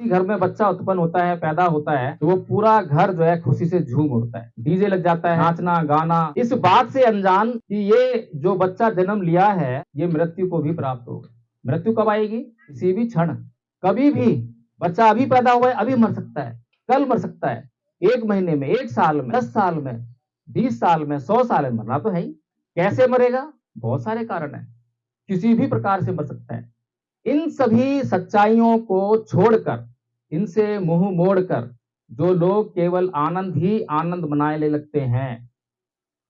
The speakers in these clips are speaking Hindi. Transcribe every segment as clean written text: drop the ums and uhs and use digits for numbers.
घर में बच्चा उत्पन्न होता है, पैदा होता है, तो वो पूरा घर जो है खुशी से झूम उठता है, डीजे लग जाता है, नाचना गाना, इस बात से अनजान कि ये जो बच्चा जन्म लिया है ये मृत्यु को भी प्राप्त होगा। मृत्यु कब आएगी? किसी भी क्षण, कभी भी। बच्चा अभी पैदा हुआ है, अभी मर सकता है, कल मर सकता है, 1 महीने में, 1 साल में, 10 साल में, 20 साल में, 100 साल में, मरना तो है ही। कैसे मरेगा? बहुत सारे कारण है, किसी भी प्रकार से मर सकता है। इन सभी सच्चाइयों को छोड़कर, इनसे मुंह मोड़कर जो लोग केवल आनंद ही आनंद मनाने लगते हैं,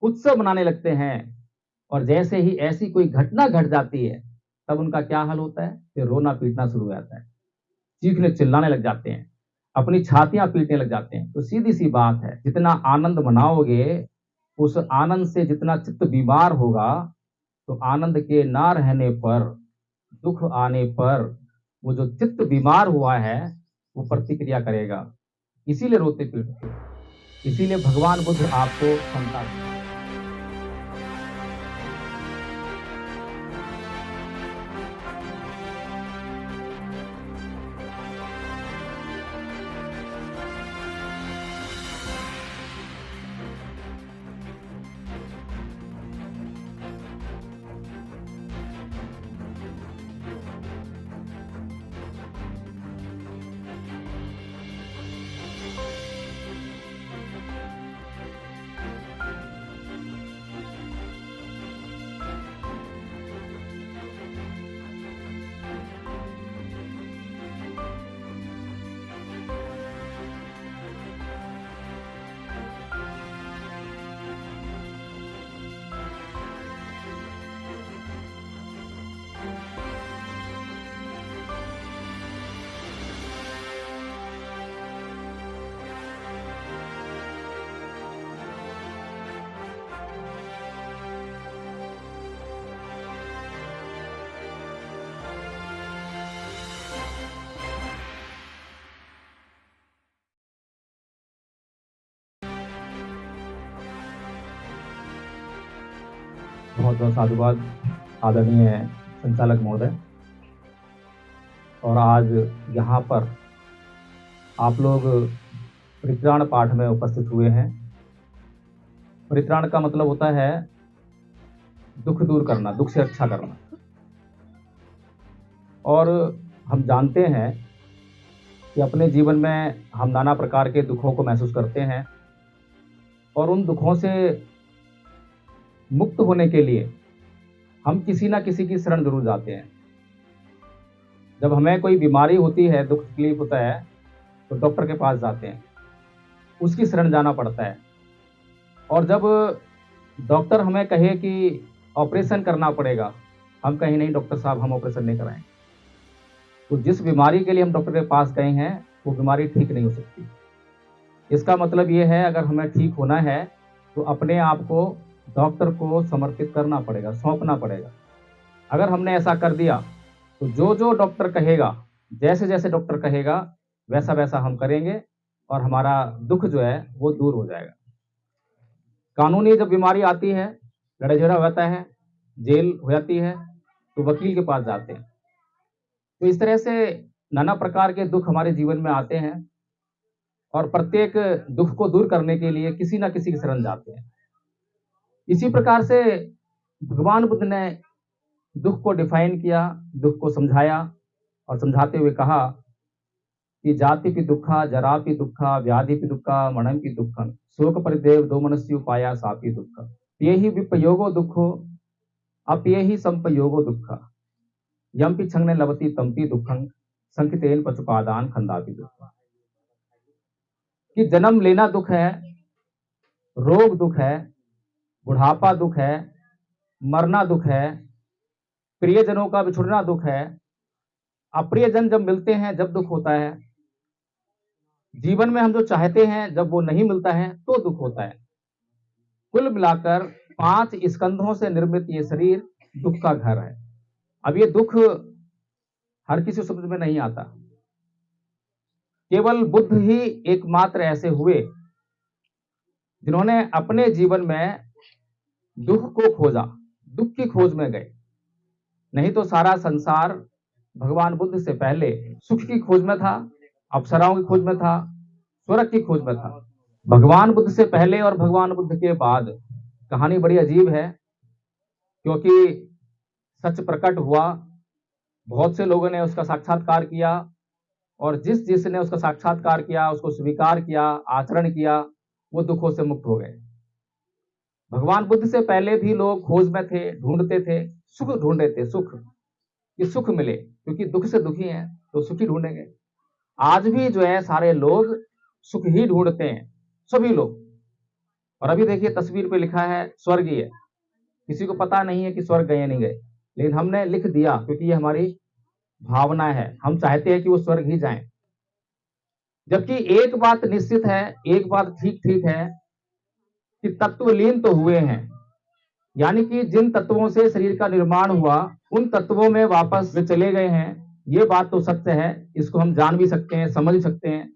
उत्सव मनाने लगते हैं, और जैसे ही ऐसी कोई घटना घट जाती है तब उनका क्या हाल होता है? फिर रोना पीटना शुरू हो जाता है, चीखने चिल्लाने लग जाते हैं, अपनी छातियां पीटने लग जाते हैं। तो सीधी सी बात है, जितना आनंद मनाओगे, उस आनंद से जितना चित्त बीमार होगा, तो आनंद के ना रहने पर, दुख आने पर, वो जो चित्त बीमार हुआ है वो प्रतिक्रिया करेगा, इसीलिए रोते पीटते, इसीलिए भगवान बुद्ध आपको क्षमता देते। बहुत बहुत साधुवाद आदरणीय संचालक महोदय। और आज यहाँ पर आप लोग परित्राण पाठ में उपस्थित हुए हैं। परित्राण का मतलब होता है दुख दूर करना, दुख से रक्षा करना। और हम जानते हैं कि अपने जीवन में हम नाना प्रकार के दुखों को महसूस करते हैं, और उन दुखों से मुक्त होने के लिए हम किसी ना किसी की शरण जरूर जाते हैं। जब हमें कोई बीमारी होती है, दुख तकलीफ होता है, तो डॉक्टर के पास जाते हैं, उसकी शरण जाना पड़ता है। और जब डॉक्टर हमें कहे कि ऑपरेशन करना पड़ेगा, हम कहें नहीं डॉक्टर साहब, हम ऑपरेशन नहीं कराएं। तो जिस बीमारी के लिए हम डॉक्टर के पास गए हैं वो बीमारी ठीक नहीं हो सकती। इसका मतलब ये है, अगर हमें ठीक होना है तो अपने आप को डॉक्टर को समर्पित करना पड़ेगा, सौंपना पड़ेगा। अगर हमने ऐसा कर दिया तो जो जो डॉक्टर कहेगा, जैसे जैसे डॉक्टर कहेगा, वैसा वैसा हम करेंगे, और हमारा दुख जो है वो दूर हो जाएगा। कानूनी जब बीमारी आती है, लड़ाई झगड़ा होता है, जेल हो जाती है, तो वकील के पास जाते हैं। तो इस तरह से नाना प्रकार के दुख हमारे जीवन में आते हैं, और प्रत्येक दुख को दूर करने के लिए किसी ना किसी की शरण जाते हैं। इसी प्रकार से भगवान बुद्ध ने दुख को डिफाइन किया, दुख को समझाया, और समझाते हुए कहा कि जाति भी दुखा, जरा भी दुखा, व्याधि भी दुखा, मरण भी दुखन, शोक परिदेव दो मनस्यु पाया सापी दुख, ये ही विपयोगो दुखो, अपये ही संपयोगो दुख, यम पी छंगने लवती तंपी दुखं, संकितेन पचुपादान खंदापि दुख। कि जन्म लेना दुख है, रोग दुख है, बुढ़ापा दुख है, मरना दुख है, प्रियजनों का बिछुड़ना दुख है, अप्रियजन जब मिलते हैं जब दुख होता है, जीवन में हम जो चाहते हैं जब वो नहीं मिलता है तो दुख होता है। कुल मिलाकर 5 स्कंधों से निर्मित ये शरीर दुख का घर है। अब ये दुख हर किसी समझ में नहीं आता। केवल बुद्ध ही एकमात्र ऐसे हुए जिन्होंने अपने जीवन में दुख को खोजा, दुख की खोज में गए। नहीं तो सारा संसार भगवान बुद्ध से पहले सुख की खोज में था, अप्सराओं की खोज में था, स्वर्ग की खोज में था। भगवान बुद्ध से पहले और भगवान बुद्ध के बाद कहानी बड़ी अजीब है, क्योंकि सच प्रकट हुआ, बहुत से लोगों ने उसका साक्षात्कार किया, और जिस जिसने उसका साक्षात्कार किया, उसको स्वीकार किया, आचरण किया, वो दुखों से मुक्त हो गए। भगवान बुद्ध से पहले भी लोग खोज में थे, ढूंढते थे, सुख ढूंढते थे, सुख, कि सुख मिले, क्योंकि दुख से दुखी हैं तो सुख ही ढूंढेंगे। आज भी जो है सारे लोग सुख ही ढूंढते हैं, सभी लोग। और अभी देखिए तस्वीर पे लिखा है स्वर्गीय, किसी को पता नहीं है कि स्वर्ग गए या नहीं गए, लेकिन हमने लिख दिया क्योंकि ये हमारी भावना है, हम चाहते हैं कि वो स्वर्ग ही जाएं। जबकि एक बात निश्चित है, एक बात ठीक ठीक है कि तत्वलीन तो हुए हैं, यानी कि जिन तत्वों से शरीर का निर्माण हुआ उन तत्वों में वापस वे चले गए हैं। ये बात तो सत्य है, इसको हम जान भी सकते हैं, समझ भी सकते हैं।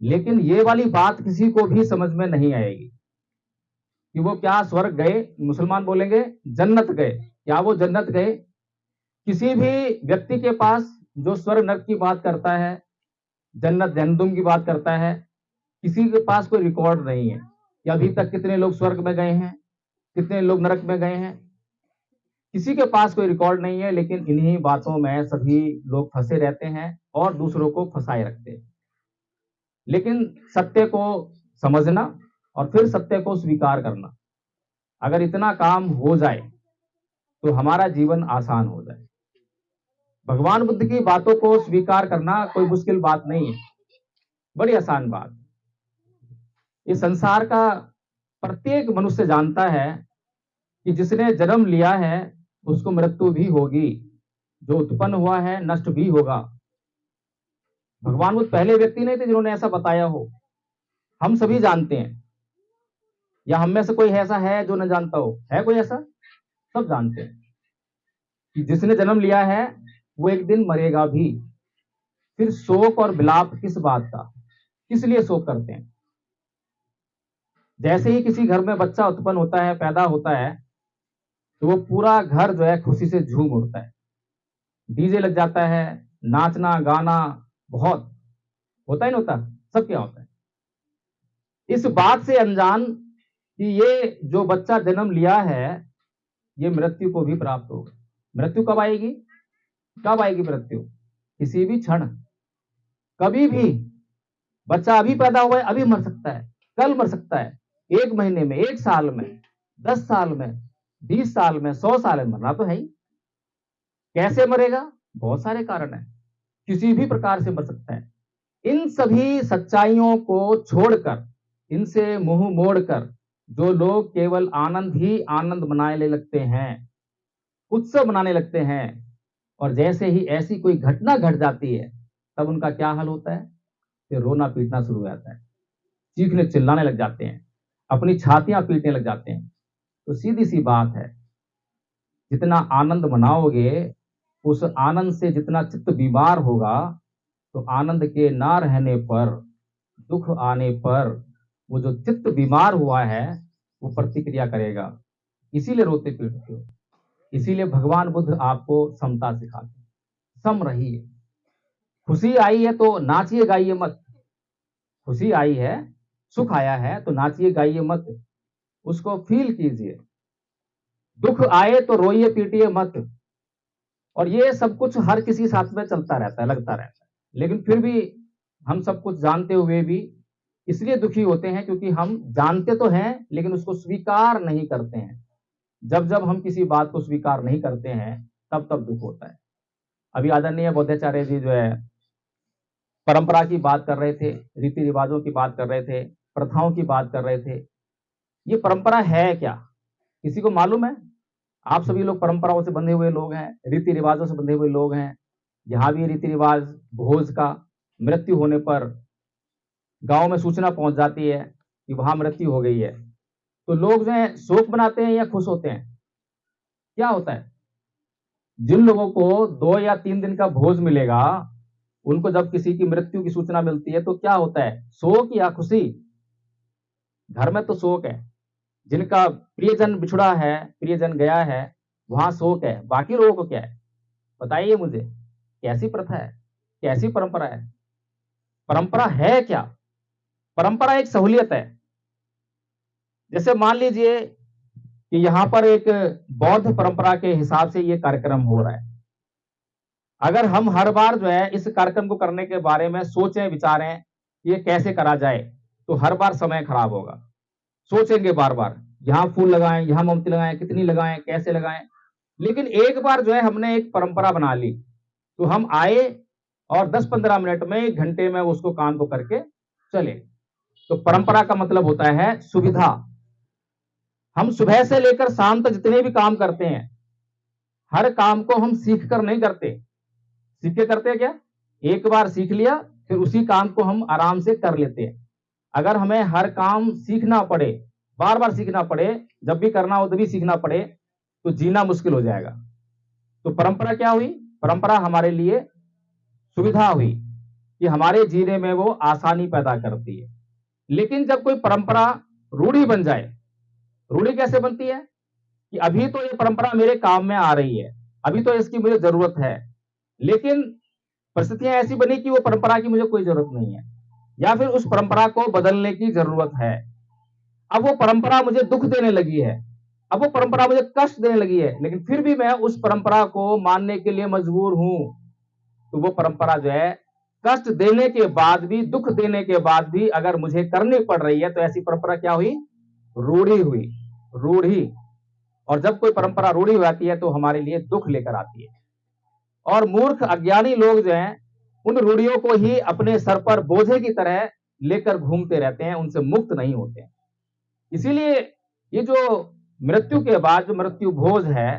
लेकिन ये वाली बात किसी को भी समझ में नहीं आएगी कि वो क्या स्वर्ग गए। मुसलमान बोलेंगे जन्नत गए, क्या वो जन्नत गए? किसी भी व्यक्ति के पास जो स्वर्ग नरक की बात करता है, जन्नत जहन्नुम की बात करता है, किसी के पास कोई रिकॉर्ड नहीं है कि अभी तक कितने लोग स्वर्ग में गए हैं, कितने लोग नरक में गए हैं। किसी के पास कोई रिकॉर्ड नहीं है, लेकिन इन्हीं बातों में सभी लोग फंसे रहते हैं और दूसरों को फंसाए रखते हैं। लेकिन सत्य को समझना और फिर सत्य को स्वीकार करना, अगर इतना काम हो जाए तो हमारा जीवन आसान हो जाए। भगवान बुद्ध की बातों को स्वीकार करना कोई मुश्किल बात नहीं है, बड़ी आसान बात। इस संसार का प्रत्येक मनुष्य जानता है कि जिसने जन्म लिया है उसको मृत्यु भी होगी, जो उत्पन्न हुआ है नष्ट भी होगा। भगवान बुद्ध पहले व्यक्ति नहीं थे जिन्होंने ऐसा बताया हो, हम सभी जानते हैं। या हम में से कोई ऐसा है जो न जानता हो? है कोई ऐसा? सब जानते हैं कि जिसने जन्म लिया है वो एक दिन मरेगा भी। फिर शोक और विलाप किस बात का, किस लिए शोक करते हैं? जैसे ही किसी घर में बच्चा उत्पन्न होता है, पैदा होता है, तो वो पूरा घर जो है खुशी से झूम उठता है, डीजे लग जाता है, नाचना गाना बहुत होता ही नहीं होता, सब क्या होता है। इस बात से अनजान कि ये जो बच्चा जन्म लिया है ये मृत्यु को भी प्राप्त होगा। मृत्यु कब आएगी? कब आएगी मृत्यु? किसी भी क्षण, कभी भी। बच्चा अभी पैदा हुआ है, अभी मर सकता है, कल मर सकता है, 1 महीने में, 1 साल में, 10 साल में, 20 साल में, 100 साल में, मरना तो है ही। कैसे मरेगा? बहुत सारे कारण है, किसी भी प्रकार से मर सकता है। इन सभी सच्चाइयों को छोड़कर, इनसे मुंह मोड़कर जो लोग केवल आनंद ही आनंद मनाने लगते हैं, उत्सव मनाने लगते हैं, और जैसे ही ऐसी कोई घटना घट जाती है तब उनका क्या हाल होता है? फिर रोना पीटना शुरू हो जाता है, चीखने चिल्लाने लग जाते हैं, अपनी छातियां पीटने लग जाते हैं। तो सीधी सी बात है, जितना आनंद मनाओगे उस आनंद से जितना चित्त बीमार होगा, तो आनंद के ना रहने पर, दुख आने पर वो जो चित्त बीमार हुआ है वो प्रतिक्रिया करेगा। इसीलिए रोते पीटते हो। इसीलिए भगवान बुद्ध आपको समता सिखाते हैं, सम रहिए। खुशी आई है तो नाचिए गाइए मत, खुशी आई है, सुख आया है तो नाचिए गाइए मत, उसको फील कीजिए। दुख आए तो रोइए पीटिए मत। और ये सब कुछ हर किसी साथ में चलता रहता है, लगता रहता है। लेकिन फिर भी हम सब कुछ जानते हुए भी इसलिए दुखी होते हैं क्योंकि हम जानते तो हैं लेकिन उसको स्वीकार नहीं करते हैं। जब जब हम किसी बात को स्वीकार नहीं करते हैं तब तब दुख होता है। अभी आदरणीय बौद्धाचार्य जी जो है परंपरा की बात कर रहे थे, रीति रिवाजों की बात कर रहे थे, प्रथाओं की बात कर रहे थे। ये परंपरा है क्या? किसी को मालूम है? आप सभी लोग परंपराओं से बंधे हुए लोग हैं, रीति रिवाजों से बंधे हुए लोग हैं। जहां भी रीति रिवाज, भोज का, मृत्यु होने पर गांव में सूचना पहुंच जाती है कि वहां मृत्यु हो गई है, तो लोग जो है शोक मनाते हैं या खुश होते हैं? क्या होता है? जिन लोगों को 2 या 3 दिन का भोज मिलेगा, उनको जब किसी की मृत्यु की सूचना मिलती है तो क्या होता है? शोक या खुशी? घर में तो शोक है, जिनका प्रियजन बिछुड़ा है, प्रियजन गया है, वहां शोक है। बाकी लोगों को क्या है? बताइए मुझे, कैसी प्रथा है, कैसी परंपरा है? परंपरा है क्या? परंपरा एक सहूलियत है। जैसे मान लीजिए कि यहाँ पर एक बौद्ध परंपरा के हिसाब से ये कार्यक्रम हो रहा है। अगर हम हर बार जो है इस कार्यक्रम को करने के बारे में सोचें, विचारें, ये कैसे करा जाए, तो हर बार समय खराब होगा। सोचेंगे बार-बार, यहाँ फूल लगाएँ, यहाँ मोमबत्ती लगाएँ, कितनी लगाएँ, कैसे लगाएँ? लेकिन एक बार जो है हमने एक परंपरा बना ली, तो हम आए और 10-15 मिनट में, 1 घंटे में उसको काम को करके चले। तो परंपरा का मतलब होता है सुविधा। हम सुबह से लेकर शाम तक जितने भी काम करते हैं, हर काम को हम सीख कर नहीं करते। सीख के करते हैं क्या? एक बार सीख लिया, फिर उसी काम को हम आराम से कर लेते हैं। अगर हमें हर काम सीखना पड़े, बार-बार सीखना पड़े, जब भी करना हो तभी सीखना पड़े, तो जीना मुश्किल हो जाएगा। तो परंपरा क्या हुई? परंपरा हमारे लिए सुविधा हुई कि हमारे जीने में वो आसानी पैदा करती है। लेकिन जब कोई परंपरा रूढ़ी बन जाए, रूढ़ी कैसे बनती है? कि अभी तो ये परंपरा मेरे काम में आ रही है, अभी तो इसकी मुझे जरूरत है, लेकिन परिस्थितियां ऐसी बनी कि वो परंपरा की मुझे कोई जरूरत नहीं है, या फिर उस परंपरा को बदलने की जरूरत है। अब वो परंपरा मुझे दुख देने लगी है, अब वो परंपरा मुझे कष्ट देने लगी है, लेकिन फिर भी मैं उस परंपरा को मानने के लिए मजबूर हूं। तो वो परंपरा जो है कष्ट देने के बाद भी, दुख देने के बाद भी अगर मुझे करनी पड़ रही है, तो ऐसी परंपरा क्या हुई? रूढ़ी हुई। रूढ़ी। और जब कोई परंपरा रूढ़ी हो जाती है तो हमारे लिए दुख लेकर आती है। और मूर्ख अज्ञानी लोग जो हैं, उन रूढ़ियों को ही अपने सर पर बोझे की तरह लेकर घूमते रहते हैं, उनसे मुक्त नहीं होते। इसीलिए ये जो मृत्यु के बाद जो मृत्यु भोज है,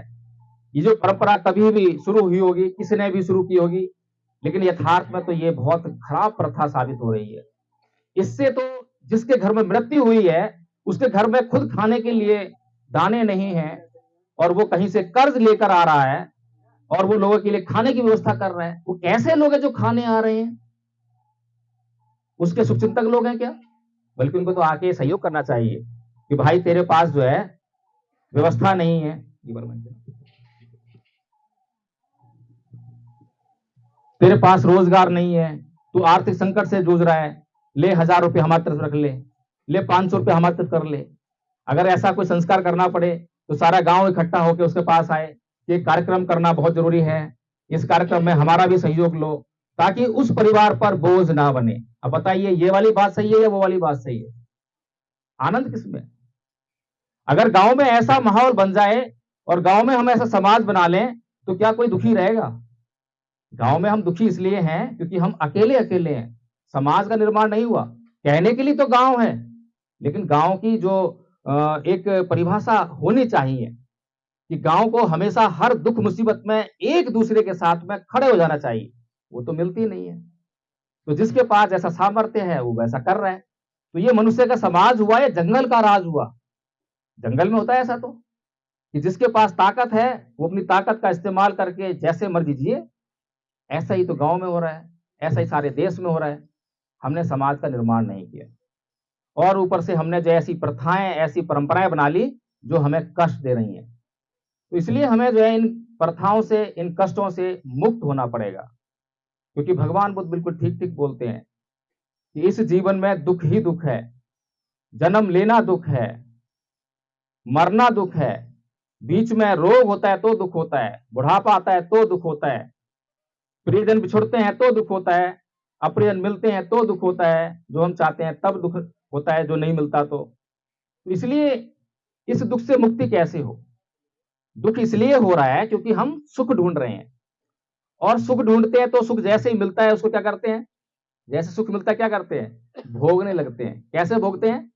ये जो परंपरा कभी भी शुरू हुई होगी, किसी ने भी शुरू की होगी, लेकिन यथार्थ में तो ये बहुत खराब प्रथा साबित हो रही है। इससे तो जिसके घर में मृत्यु हुई है, उसके घर में खुद खाने के लिए दाने नहीं है, और वो कहीं से कर्ज लेकर आ रहा है, और वो लोगों के लिए खाने की व्यवस्था कर रहा है। वो कैसे लोग हैं जो खाने आ रहे हैं? उसके शुभचिंतक लोग हैं क्या? बल्कि उनको तो आके सहयोग करना चाहिए कि भाई तेरे पास जो है व्यवस्था नहीं है, तेरे पास रोजगार नहीं है, तू आर्थिक संकट से जूझ रहा है, ले 1000 रुपये हमारी तरफ रख ले 500 रुपये हमारी तरफ कर ले। अगर ऐसा कोई संस्कार करना पड़े तो सारा गांव इकट्ठा होकर उसके पास आए कि कार्यक्रम करना बहुत जरूरी है, इस कार्यक्रम में हमारा भी सहयोग लो, ताकि उस परिवार पर बोझ ना बने। अब बताइए, ये वाली बात सही है या वो वाली बात सही है? आनंद किसमें? अगर गांव में ऐसा माहौल बन जाए और गांव में हम ऐसा समाज बना लें, तो क्या कोई दुखी रहेगा? गांव में हम दुखी इसलिए हैं क्योंकि हम अकेले अकेले हैं, समाज का निर्माण नहीं हुआ। कहने के लिए तो गांव है, लेकिन गांव की जो एक परिभाषा होनी चाहिए कि गांव को हमेशा हर दुख मुसीबत में एक दूसरे के साथ में खड़े हो जाना चाहिए, वो तो मिलती नहीं है। तो जिसके पास जैसा सामर्थ्य है वो वैसा कर रहा है। तो ये मनुष्य का समाज हुआ या जंगल का राज हुआ? जंगल में होता है ऐसा, तो कि जिसके पास ताकत है वो अपनी ताकत का इस्तेमाल करके जैसे मर्जी जिए। ऐसा ही तो गांव में हो रहा है, ऐसा ही सारे देश में हो रहा है। हमने समाज का निर्माण नहीं किया, और ऊपर से हमने जो ऐसी प्रथाएं, ऐसी परंपराएं बना ली जो हमें कष्ट दे रही हैं। तो इसलिए हमें जो है इन प्रथाओं से, इन कष्टों से मुक्त होना पड़ेगा, क्योंकि भगवान बुद्ध बिल्कुल ठीक ठीक बोलते हैं कि इस जीवन में दुख ही दुख है। जन्म लेना दुख है, मरना दुख है, बीच में रोग होता है तो दुख होता है, बुढ़ापा आता है तो दुख होता है, प्रियजन बिछुड़ते हैं तो दुख होता है, अप्रियजन मिलते हैं तो दुख होता है, जो हम चाहते हैं तब दुख होता है, जो नहीं मिलता तो इसलिए इस दुख से मुक्ति कैसे हो? दुख इसलिए हो रहा है क्योंकि हम सुख ढूंढ रहे हैं, और सुख ढूंढते हैं तो सुख जैसे ही मिलता है उसको क्या करते हैं? जैसे सुख मिलता है क्या करते हैं? भोगने लगते हैं। कैसे भोगते हैं?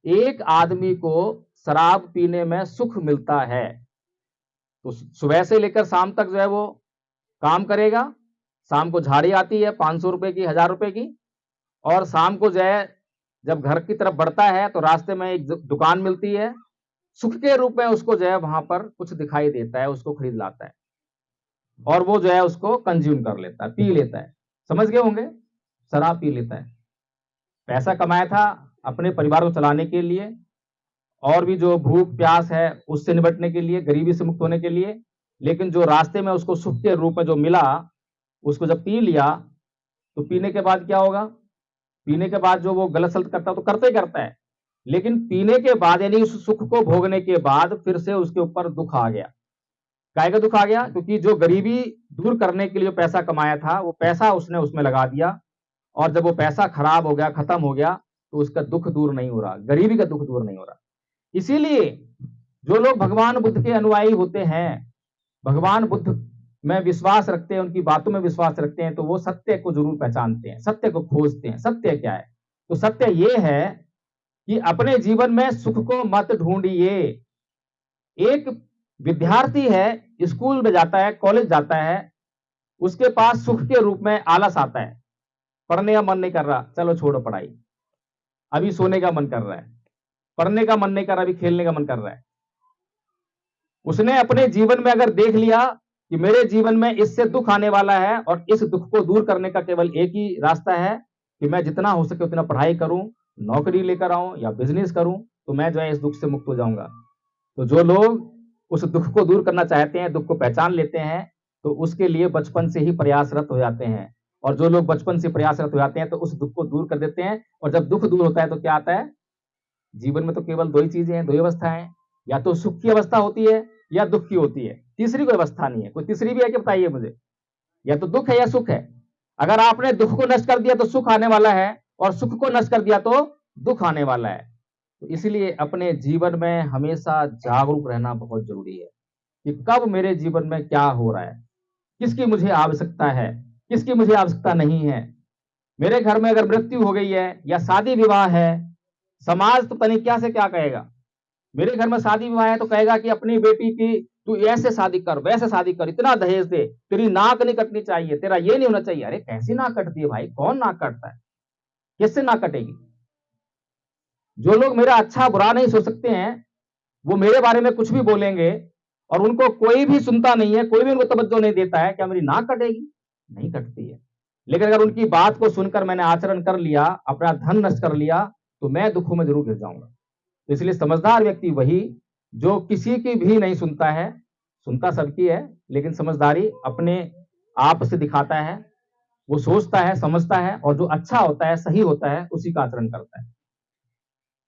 एक आदमी को शराब पीने में सुख मिलता है, तो सुबह से लेकर शाम तक जो है वो काम करेगा, शाम को झाड़ी आती है 500 रुपए की, 1000 रुपए की, और शाम को जो है जब घर की तरफ बढ़ता है तो रास्ते में एक दुकान मिलती है, सुख के रूप में उसको जो है वहां पर कुछ दिखाई देता है, उसको खरीद लाता है, और वो जो है उसको कंज्यूम कर लेता है, पी लेता है। समझ गए होंगे? शराब पी लेता है। पैसा कमाया था अपने परिवार को चलाने के लिए, और भी जो भूख प्यास है उससे निपटने के लिए, गरीबी से मुक्त होने के लिए, लेकिन जो रास्ते में उसको सुख के रूप में जो मिला, उसको जब पी लिया, तो पीने के बाद क्या होगा? पीने के बाद जो वो गलत सलत करता है तो करते ही करता है, लेकिन पीने के बाद यानी उस सुख को भोगने के बाद फिर से उसके ऊपर दुख आ गया। काहे का दुख आ गया? क्योंकि जो गरीबी दूर करने के लिए पैसा कमाया था, वो पैसा उसने उसमें लगा दिया, और जब वो पैसा खराब हो गया, खत्म हो गया, तो उसका दुख दूर नहीं हो रहा, गरीबी का दुख दूर नहीं हो रहा। इसीलिए जो लोग भगवान बुद्ध के अनुयायी होते हैं, भगवान बुद्ध में विश्वास रखते हैं, उनकी बातों में विश्वास रखते हैं, तो वो सत्य को जरूर पहचानते हैं, सत्य को खोजते हैं। सत्य क्या है? तो सत्य ये है कि अपने जीवन में सुख को मत ढूंढिए। एक विद्यार्थी है, स्कूल में जाता है, कॉलेज जाता है, उसके पास सुख के रूप में आलस आता है, पढ़ने का मन नहीं कर रहा, चलो छोड़ो पढ़ाई, अभी सोने का मन कर रहा है, पढ़ने का मन नहीं कर रहा, अभी खेलने का मन कर रहा है। उसने अपने जीवन में अगर देख लिया कि मेरे जीवन में इससे दुख आने वाला है और इस दुख को दूर करने का केवल एक ही रास्ता है कि मैं जितना हो सके उतना पढ़ाई करूं, नौकरी लेकर आऊं या बिजनेस करूं, तो मैं जो है इस दुख से मुक्त हो जाऊंगा। तो जो लोग उस दुख को दूर करना चाहते हैं, दुख को पहचान लेते हैं, तो उसके लिए बचपन से ही प्रयासरत हो जाते हैं। और जो लोग बचपन से प्रयासरत हो जाते हैं तो उस दुख को दूर कर देते हैं। और जब दुख दूर होता है तो क्या आता है? जीवन में तो केवल दो ही चीजें हैं, दो ही अवस्थाएं हैं, या तो सुख की अवस्था होती है या दुख की होती है, तीसरी कोई अवस्था नहीं है। कोई तीसरी भी है कि बताइए मुझे? या तो दुख है या सुख है। अगर आपने दुख को नष्ट कर दिया तो सुख आने वाला है, और सुख को नष्ट कर दिया तो दुख आने वाला है। तो इसलिए अपने जीवन में हमेशा जागरूक रहना बहुत जरूरी है कि कब मेरे जीवन में क्या हो रहा है, किसकी मुझे आवश्यकता है, किसकी मुझे आवश्यकता नहीं है। मेरे घर में अगर मृत्यु हो गई है या शादी विवाह है, समाज तो पता क्या से क्या कहेगा। मेरे घर में शादी विवाह है तो कहेगा कि अपनी बेटी की तू ऐसे शादी कर, वैसे शादी कर, इतना दहेज दे, तेरी नाक नहीं कटनी चाहिए, तेरा ये नहीं होना चाहिए। अरे कैसी नाक कटती है भाई? कौन नाक कटता है? किससे नाक कटेगी? जो लोग मेरा अच्छा बुरा नहीं सोच सकते हैं, वो मेरे बारे में कुछ भी बोलेंगे, और उनको कोई भी सुनता नहीं है, कोई भी उनको तवज्जो नहीं देता है। क्या मेरी नाक कटेगी? नहीं कटती है। लेकिन अगर उनकी बात को सुनकर मैंने आचरण कर लिया, अपना धन नष्ट कर लिया, तो मैं दुखों में जरूर गिर जाऊंगा। तो इसलिए समझदार व्यक्ति वही जो किसी की भी नहीं सुनता है, सुनता सबकी है, लेकिन समझदारी अपने आप से दिखाता है। वो सोचता है, समझता है, और जो अच्छा होता है, सही होता है, उसी का आचरण करता है।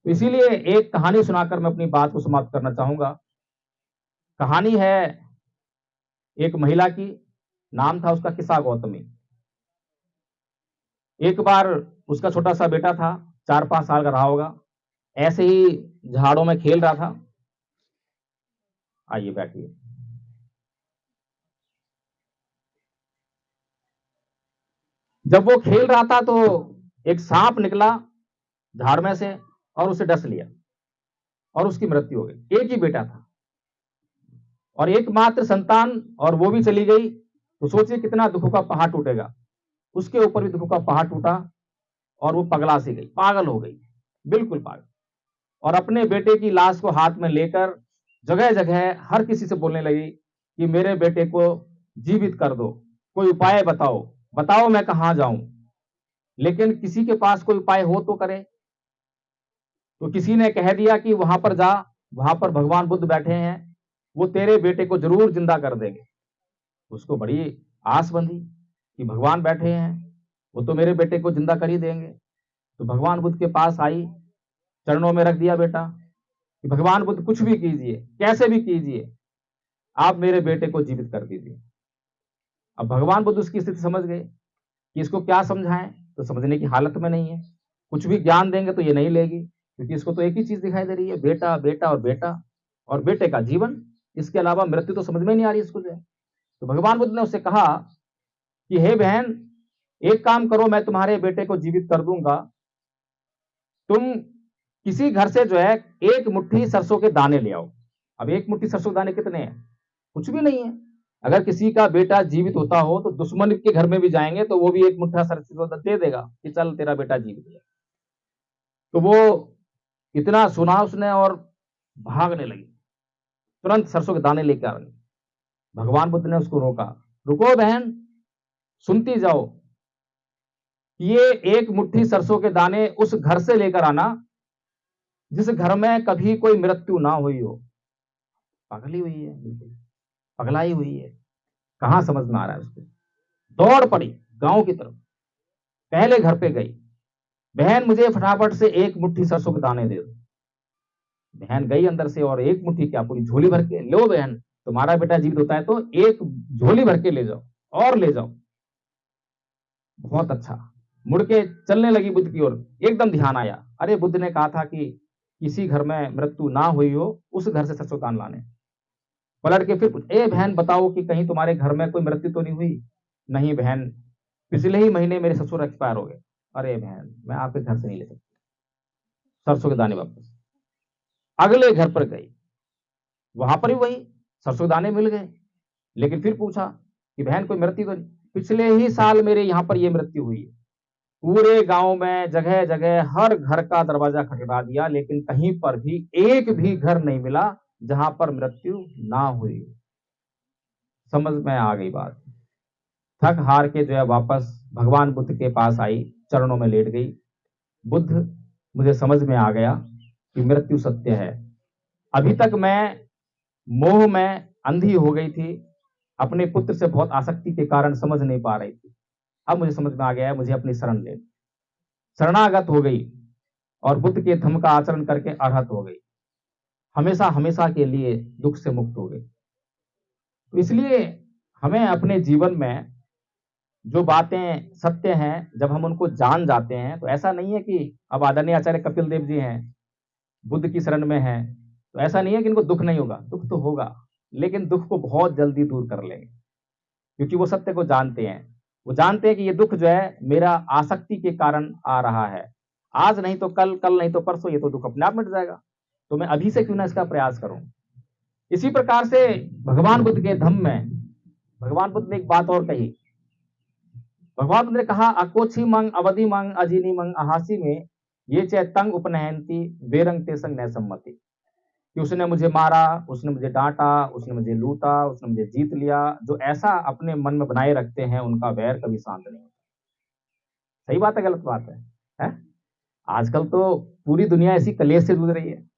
तो इसीलिए एक कहानी सुनाकर मैं अपनी बात को समाप्त करना चाहूंगा। कहानी है एक महिला की, नाम था उसका किस्सा गौतमी। एक बार उसका छोटा सा बेटा था, 4-5 साल का रहा होगा, ऐसे ही झाड़ों में खेल रहा था। आइए बैठिए। जब वो खेल रहा था तो एक सांप निकला झाड़ में से और उसे डस लिया, और उसकी मृत्यु हो गई। एक ही बेटा था और एकमात्र संतान, और वो भी चली गई, तो सोचिए कितना दुखों का पहाड़ टूटेगा। उसके ऊपर भी दुखों का पहाड़ टूटा, और वो पगला सी गई, पागल हो गई, बिल्कुल पागल। और अपने बेटे की लाश को हाथ में लेकर जगह जगह हर किसी से बोलने लगी कि मेरे बेटे को जीवित कर दो, कोई उपाय बताओ, बताओ मैं कहां जाऊं। लेकिन किसी के पास कोई उपाय हो तो करे। तो किसी ने कह दिया कि वहां पर जा, वहां पर भगवान बुद्ध बैठे हैं, वो तेरे बेटे को जरूर जिंदा कर देंगे। उसको बड़ी आस बंधी कि भगवान बैठे हैं, वो तो मेरे बेटे को जिंदा कर ही देंगे। तो भगवान बुद्ध के पास आई, चरणों में रख दिया बेटा कि भगवान बुद्ध कुछ भी कीजिए, कैसे भी कीजिए, आप मेरे बेटे को जीवित कर दीजिए। अब भगवान बुद्ध उसकी स्थिति समझ गए कि इसको क्या समझाएं, तो समझने की हालत में नहीं है। कुछ भी ज्ञान देंगे तो ये नहीं लेगी, क्योंकि इसको तो एक ही चीज दिखाई दे रही है, बेटा बेटा और बेटा, और बेटे का जीवन। इसके अलावा मृत्यु तो समझ में नहीं आ रही इसको जो है। तो भगवान बुद्ध ने उससे कहा कि हे बहन, एक काम करो, मैं तुम्हारे बेटे को जीवित कर दूंगा। तुम किसी घर से जो है एक मुट्ठी सरसों के दाने ले आओ। अब एक मुट्ठी सरसों के दाने कितने हैं? कुछ भी नहीं है। अगर किसी का बेटा जीवित होता हो तो दुश्मन के घर में भी जाएंगे तो वो भी एक मुट्ठा सरसों दे देगा कि चल तेरा बेटा जीवित है। तो वो इतना सुना उसने और भागने लगी, तुरंत सरसों के दाने लेकर आ गई। भगवान बुद्ध ने उसको रोका, रुको बहन, सुनती जाओ। ये एक मुट्ठी सरसों के दाने उस घर से लेकर आना जिस घर में कभी कोई मृत्यु ना हुई हो। पगली हुई है, बिल्कुल पगलाई हुई है, कहां समझ में आ रहा है उसको। दौड़ पड़ी गांव की तरफ, पहले घर पे गई, बहन मुझे फटाफट से एक मुट्ठी सरसों के दाने दे दो। बहन गई अंदर से और एक मुट्ठी क्या पूरी झोली भर के, लो बहन तुम्हारा बेटा जीवित होता है तो एक झोली भर के ले जाओ और ले जाओ। बहुत अच्छा। मुड़ के चलने लगी बुद्ध की ओर। एकदम ध्यान आया, अरे बुद्ध ने कहा था कि किसी घर में मृत्यु ना हुई हो उस घर से सरसों दान लाने। पलट के फिर ए बहन बताओ कि कहीं तुम्हारे घर में कोई मृत्यु तो नहीं हुई? नहीं बहन, पिछले ही महीने मेरे ससुर एक्सपायर हो गए। अरे बहन मैं आपके घर से नहीं ले सकती, सरसों के दाने वापस। अगले घर पर गई, वहां पर भी वही सरसों के दाने मिल गए। लेकिन फिर पूछा कि बहन कोई मृत्यु तो नहीं? पिछले ही साल मेरे यहाँ पर यह मृत्यु हुई है। पूरे गांव में जगह जगह हर घर का दरवाजा खटखटा दिया, लेकिन कहीं पर भी एक भी घर नहीं मिला जहां पर मृत्यु ना हुई। समझ में आ गई बात। थक हार के जो है वापस भगवान बुद्ध के पास आई, चरणों में लेट गई। बुद्ध, मुझे समझ में आ गया कि मृत्यु सत्य है। अभी तक मैं मोह में अंधी हो गई थी, अपने पुत्र से बहुत आसक्ति के कारण समझ नहीं पा रही थी। अब मुझे समझ में आ गया है, मुझे अपनी शरण ले। शरणागत हो गई और बुद्ध के धम्म का आचरण करके अर्हत हो गई, हमेशा हमेशा के लिए दुख से मुक्त हो गई। तो इसलिए हमें अपने जीवन में जो बातें सत्य हैं, जब हम उनको जान जाते हैं, तो ऐसा नहीं है कि अब आदरणीय आचार्य कपिल देव जी हैं, बुद्ध की शरण में हैं, तो ऐसा नहीं है कि इनको दुख नहीं होगा, दुख तो होगा, लेकिन दुख को बहुत जल्दी दूर कर लेंगे, क्योंकि वो सत्य को जानते हैं। वो जानते हैं कि ये दुख जो है मेरा आसक्ति के कारण आ रहा है, आज नहीं तो कल, कल नहीं तो परसों ये तो दुख अपने आप मिट जाएगा, तो मैं अभी से क्यों ना इसका प्रयास करूं। इसी प्रकार से भगवान बुद्ध के धम्म में भगवान बुद्ध ने एक बात और कही। भगवान बुद्ध ने कहा, अकोछी मंग अवधि मंग अजीनी मंग अहासी में ये चैतंग उपनहंती बेरंग ते संग न सम्मति। कि उसने मुझे मारा, उसने मुझे डांटा, उसने मुझे लूटा, उसने मुझे जीत लिया, जो ऐसा अपने मन में बनाए रखते हैं उनका वैर कभी शांत नहीं होता। सही बात है गलत बात है? आजकल तो पूरी दुनिया ऐसी कलेश से जूझ रही है।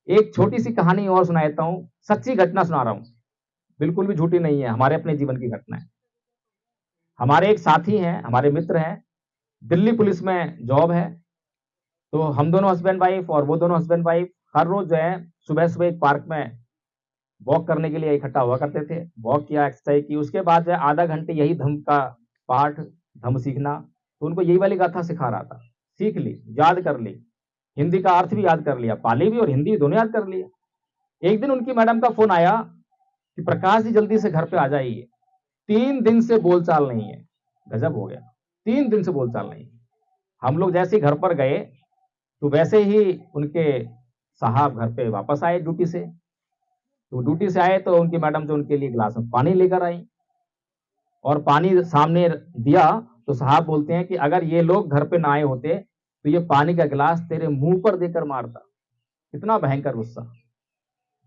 एक छोटी सी कहानी और सुना देता हूं, सच्ची घटना सुना रहा हूं, बिल्कुल भी झूठी नहीं है, हमारे अपने जीवन की घटना है। हमारे एक साथी हैं, हमारे मित्र हैं, दिल्ली पुलिस में जॉब है। तो हम दोनों हस्बैंड वाइफ और वो दोनों हस्बैंड वाइफ हर रोज जो है सुबह सुबह एक पार्क में वॉक करने के लिए इकट्ठा हुआ करते थे। वॉक किया, एक्सरसाइज की, उसके बाद जो है आधा घंटे यही धम्म का पाठ, धम्म सीखना। तो उनको यही वाली गाथा सिखा रहा था, सीख ली, याद कर ली, हिंदी का अर्थ भी याद कर लिया, पाली भी और हिंदी दोनों याद कर लिया। एक दिन उनकी मैडम का फोन आया कि प्रकाश जी जल्दी से घर पे आ जाइए, 3 दिन से बोलचाल नहीं है। गजब हो गया, 3 दिन से बोलचाल नहीं। हम लोग जैसे ही घर पर गए तो वैसे ही उनके साहब घर पे वापस आए ड्यूटी से। तो ड्यूटी से आए तो उनकी मैडम जो उनके लिए गिलास में पानी लेकर आई और पानी सामने दिया, तो साहब बोलते हैं कि अगर ये लोग घर पे ना आए होते तो ये पानी का गिलास तेरे मुंह पर देकर मारता। इतना भयंकर गुस्सा।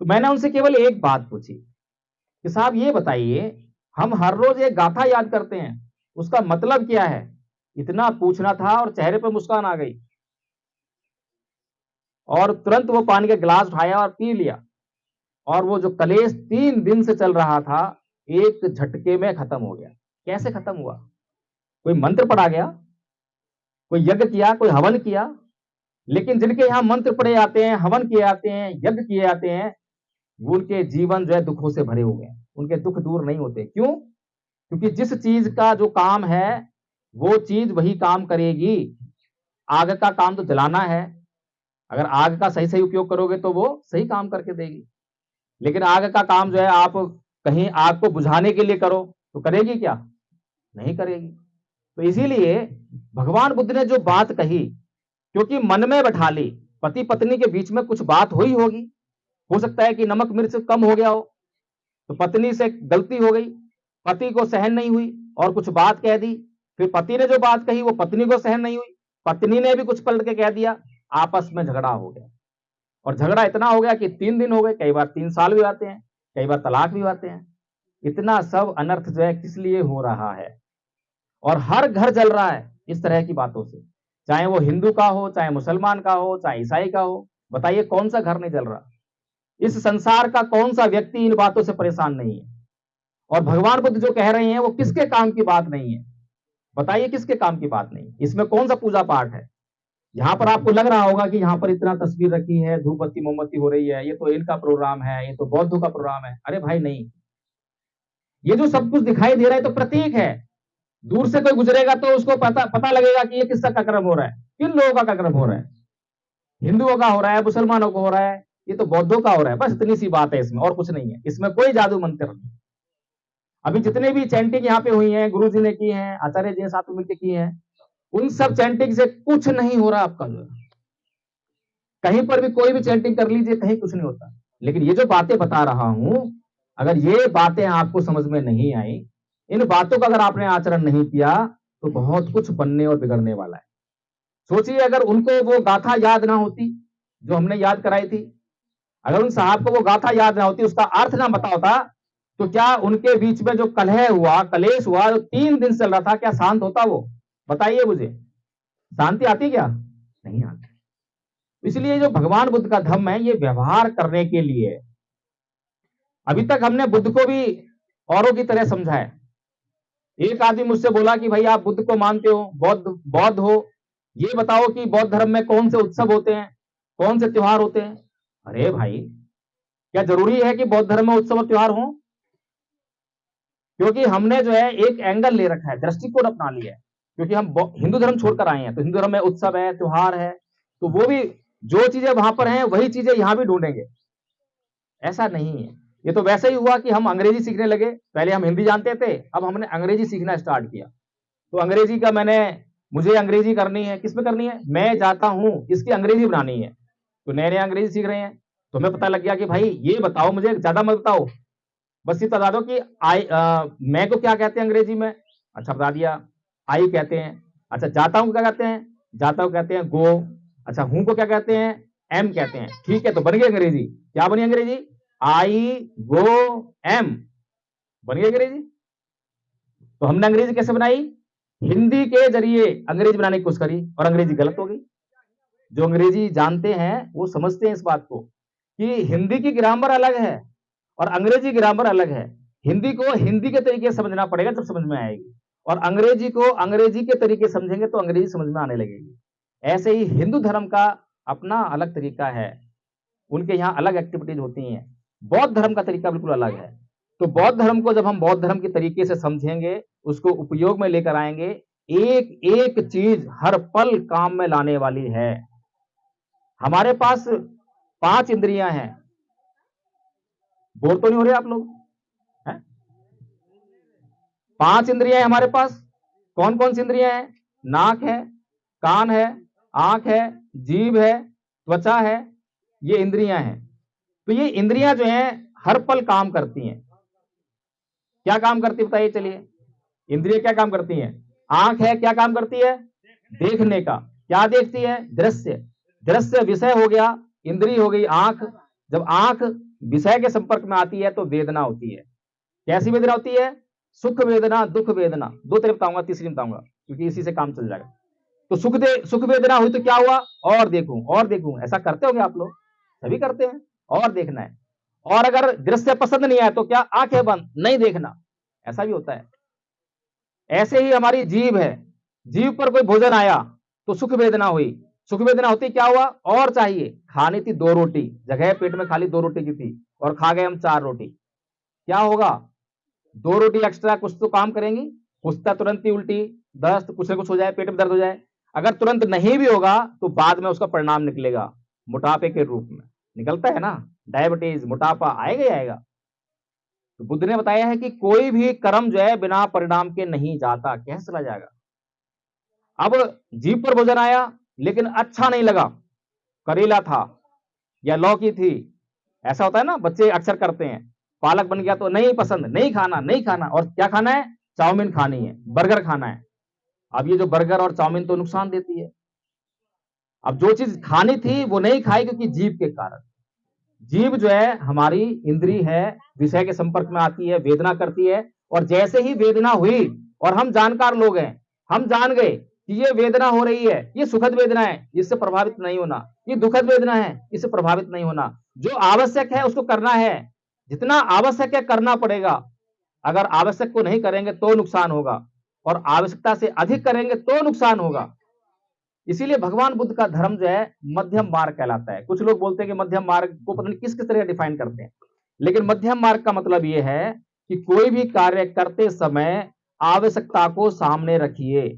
तो मैंने उनसे केवल एक बात पूछी कि साहब ये बताइए, हम हर रोज एक गाथा याद करते हैं, उसका मतलब क्या है? इतना पूछना था और चेहरे पर मुस्कान आ गई और तुरंत वो पानी का गिलास उठाया और पी लिया। और वो जो कलेश 3 दिन से चल रहा था एक झटके में खत्म हो गया। कैसे खत्म हुआ? कोई मंत्र पढ़ा गया, कोई यज्ञ किया, कोई हवन किया। लेकिन जिनके यहां मंत्र पढ़े जाते हैं, हवन किए जाते हैं, यज्ञ किए जाते हैं, वो उनके जीवन जो है दुखों से भरे हुए हैं, उनके दुख दूर नहीं होते। क्यों? क्योंकि जिस चीज का जो काम है वो चीज वही काम करेगी। आग का काम तो जलाना है, अगर आग का सही सही उपयोग करोगे तो वो सही काम करके देगी। लेकिन आग का काम जो है आप कहीं आग को बुझाने के लिए करो तो करेगी क्या? नहीं करेगी। तो इसीलिए भगवान बुद्ध ने जो बात कही, क्योंकि मन में बैठा ली, पति पत्नी के बीच में कुछ बात हुई होगी, हो सकता है कि नमक मिर्च कम हो गया हो, तो पत्नी से गलती हो गई, पति को सहन नहीं हुई और कुछ बात कह दी। फिर पति ने जो बात कही वो पत्नी को सहन नहीं हुई, पत्नी ने भी कुछ पलट के कह दिया, आपस में झगड़ा हो गया। और झगड़ा इतना हो गया कि 3 दिन हो गए, कई बार 3 साल भी आते हैं, कई बार तलाक भी आते हैं। इतना सब अनर्थ जो है किस लिए हो रहा है? और हर घर जल रहा है इस तरह की बातों से, चाहे वो हिंदू का हो, चाहे मुसलमान का हो, चाहे ईसाई का हो। बताइए कौन सा घर नहीं जल रहा? इस संसार का कौन सा व्यक्ति इन बातों से परेशान नहीं है? और भगवान बुद्ध जो कह रहे हैं वो किसके काम की बात नहीं है? बताइए किसके काम की बात नहीं, इसमें कौन सा पूजा पाठ है। यहाँ पर आपको लग रहा होगा कि यहाँ पर इतना तस्वीर रखी है, धूप बत्ती मोमबत्ती हो रही है, ये तो इनका प्रोग्राम है, ये तो बौद्धों का प्रोग्राम है। अरे भाई नहीं, ये जो सब कुछ दिखाई दे रहा है तो प्रतीक है। दूर से कोई गुजरेगा तो उसको पता लगेगा कि ये किसका कार्यक्रम हो रहा है, किन लोगों का कार्यक्रम हो रहा है। हिंदुओं का हो रहा है, मुसलमानों का हो रहा है, ये तो बौद्धों का हो रहा है। बस इतनी सी बात है इसमें, और कुछ नहीं है। इसमें कोई जादू मंत्र नहीं। अभी जितने भी चैंटिंग यहाँ पे हुई है, गुरु जी ने की है, आचार्य जी साथ में मिलकर की है, उन सब चैंटिंग से कुछ नहीं हो रहा आपका। जो कहीं पर भी कोई भी चैंटिंग कर लीजिए, कहीं कुछ नहीं होता। लेकिन ये जो बातें बता रहा हूं, अगर ये बातें आपको समझ में नहीं आई, इन बातों का अगर आपने आचरण नहीं किया, तो बहुत कुछ बनने और बिगड़ने वाला है। सोचिए, अगर उनको वो गाथा याद ना होती जो हमने याद कराई थी, अगर उन साहब को वो गाथा याद ना होती, उसका अर्थ ना पता होता, तो क्या उनके बीच में जो कलह हुआ, कलेश हुआ, जो 3 दिन चल रहा था, क्या शांत होता वो? बताइए मुझे, शांति आती क्या? नहीं आती। इसलिए जो भगवान बुद्ध का धम्म है, ये व्यवहार करने के लिए है। अभी तक हमने बुद्ध को भी औरों की तरह समझा है। एक आदमी मुझसे बोला कि भाई आप बुद्ध को मानते हो, बौद्ध हो, ये बताओ कि बौद्ध धर्म में कौन से उत्सव होते हैं, कौन से त्योहार होते हैं। अरे भाई, क्या जरूरी है कि बौद्ध धर्म में उत्सव और त्योहार हो? क्योंकि हमने जो है एक एंगल ले रखा है, दृष्टिकोण अपना लिया है। क्योंकि हम हिंदू धर्म छोड़कर आए हैं, तो हिंदू धर्म में उत्सव है, त्योहार है, तो वो भी जो चीजें वहां पर हैं वही चीजें यहां भी ढूंढेंगे। ऐसा नहीं है। ये तो वैसे ही हुआ कि हम अंग्रेजी सीखने लगे। पहले हम हिंदी जानते थे, अब हमने अंग्रेजी सीखना स्टार्ट किया। तो अंग्रेजी का मुझे अंग्रेजी करनी है। किसमें करनी है? मैं जाता हूं, इसकी अंग्रेजी बनानी है। तो नए नए अंग्रेजी सीख रहे हैं। तो हमें पता लग गया कि भाई ये बताओ, मुझे ज्यादा मत बताओ, बस ये बता दो कि मैं को क्या कहते हैं अंग्रेजी में। अच्छा, बता दिया। आई कहते हैं। अच्छा, जाता हूं क्या कहते हैं? जाता हूं कहते हैं गो। अच्छा, हूं को क्या कहते हैं? एम कहते हैं। ठीक है, तो बन गई अंग्रेजी। क्या बनी अंग्रेजी? आई गो एम, बन गई अंग्रेजी। तो हमने अंग्रेजी कैसे बनाई? हिंदी के जरिए अंग्रेजी बनाने की कोशिश करी, और अंग्रेजी गलत हो गई। जो अंग्रेजी जानते हैं वो समझते हैं इस बात को कि हिंदी की ग्रामर अलग है और अंग्रेजी ग्रामर अलग है। हिंदी को हिंदी के तरीके से समझना पड़ेगा, तब समझ में आएगी। और अंग्रेजी को अंग्रेजी के तरीके समझेंगे तो अंग्रेजी समझ में आने लगेगी। ऐसे ही हिंदू धर्म का अपना अलग तरीका है, उनके यहाँ अलग एक्टिविटीज होती हैं। बौद्ध धर्म का तरीका बिल्कुल अलग है। तो बौद्ध धर्म को जब हम बौद्ध धर्म के तरीके से समझेंगे, उसको उपयोग में लेकर आएंगे, एक एक चीज हर पल काम में लाने वाली है। हमारे पास 5 इंद्रियां हैं। बोर तो नहीं हो रहे आप लोग? हैं? 5 इंद्रियां हैं हमारे पास। कौन कौन सी इंद्रियां हैं? नाक है, कान है, आंख है, जीभ है, त्वचा है, ये इंद्रियां हैं। तो ये इंद्रियां जो हैं हर पल काम करती हैं। क्या काम करती है बताइए? चलिए, इंद्रियां क्या काम करती हैं? आंख है, क्या काम करती है? देखने का। क्या देखती है? दृश्य। दृश्य विषय हो गया, इंद्रिय हो गई आंख। जब आंख विषय के संपर्क में आती है तो वेदना होती है। कैसी वेदना होती है? सुख वेदना, दुख वेदना। दो तरह बताऊंगा, तीसरी बताऊंगा, क्योंकि इसी से काम चल जाएगा। तो सुख वेदना हुई तो क्या हुआ? और देखूं, और देखूं। ऐसा करते होंगे आप लोग, सभी करते हैं। और देखना है। और अगर दृश्य पसंद नहीं आया तो क्या? आंखें बंद, नहीं देखना। ऐसा भी होता है। ऐसे ही हमारी जीभ है। जीभ पर कोई भोजन आया तो सुख वेदना हुई। सुख वेदना होती, क्या हुआ? और चाहिए। खानी थी 2 रोटी, जगह पेट में खाली 2 रोटी की थी, और खा गए हम 4 रोटी। क्या होगा? 2 रोटी एक्स्ट्रा कुछ तो काम करेंगी। कुछ तो तुरंत ही उल्टी, दस्त, कुछ ना कुछ हो जाए, पेट में दर्द हो जाए। अगर तुरंत नहीं भी होगा तो बाद में उसका परिणाम निकलेगा, मोटापे के रूप में निकलता है ना। डायबिटीज, मोटापा आएगा ही आएगा। तो बुद्ध ने बताया है कि कोई भी कर्म जो है बिना परिणाम के नहीं जाता, कैसे चला जाएगा। अब जीभ पर भोजन आया लेकिन अच्छा नहीं लगा, करेला था या लौकी थी, ऐसा होता है ना, बच्चे अक्सर करते हैं। पालक बन गया तो नहीं पसंद, नहीं खाना, नहीं खाना। और क्या खाना है? चाउमीन खानी है, बर्गर खाना है। अब ये जो बर्गर और चाउमीन तो नुकसान देती है। अब जो चीज खानी थी वो नहीं खाई, क्योंकि जीभ के कारण। जीभ जो है हमारी इंद्री है, विषय के संपर्क में आती है, वेदना करती है। और जैसे ही वेदना हुई, और हम जानकार लोग हैं, हम जान गए कि ये वेदना हो रही है, ये सुखद वेदना है, इससे प्रभावित नहीं होना। ये दुखद वेदना है, इससे प्रभावित नहीं होना। जो आवश्यक है उसको करना है, जितना आवश्यक है करना पड़ेगा। अगर आवश्यक को नहीं करेंगे तो नुकसान होगा। और आवश्यकता से अधिक करेंगे तो नुकसान होगा। इसीलिए भगवान बुद्ध का धर्म जो है मध्यम मार्ग कहलाता है। कुछ लोग बोलते हैं कि मध्यम मार्ग को पता नहीं किस तरह डिफाइन करते हैं, लेकिन मध्यम मार्ग का मतलब यह है कि कोई भी कार्य करते समय आवश्यकता को सामने रखिए।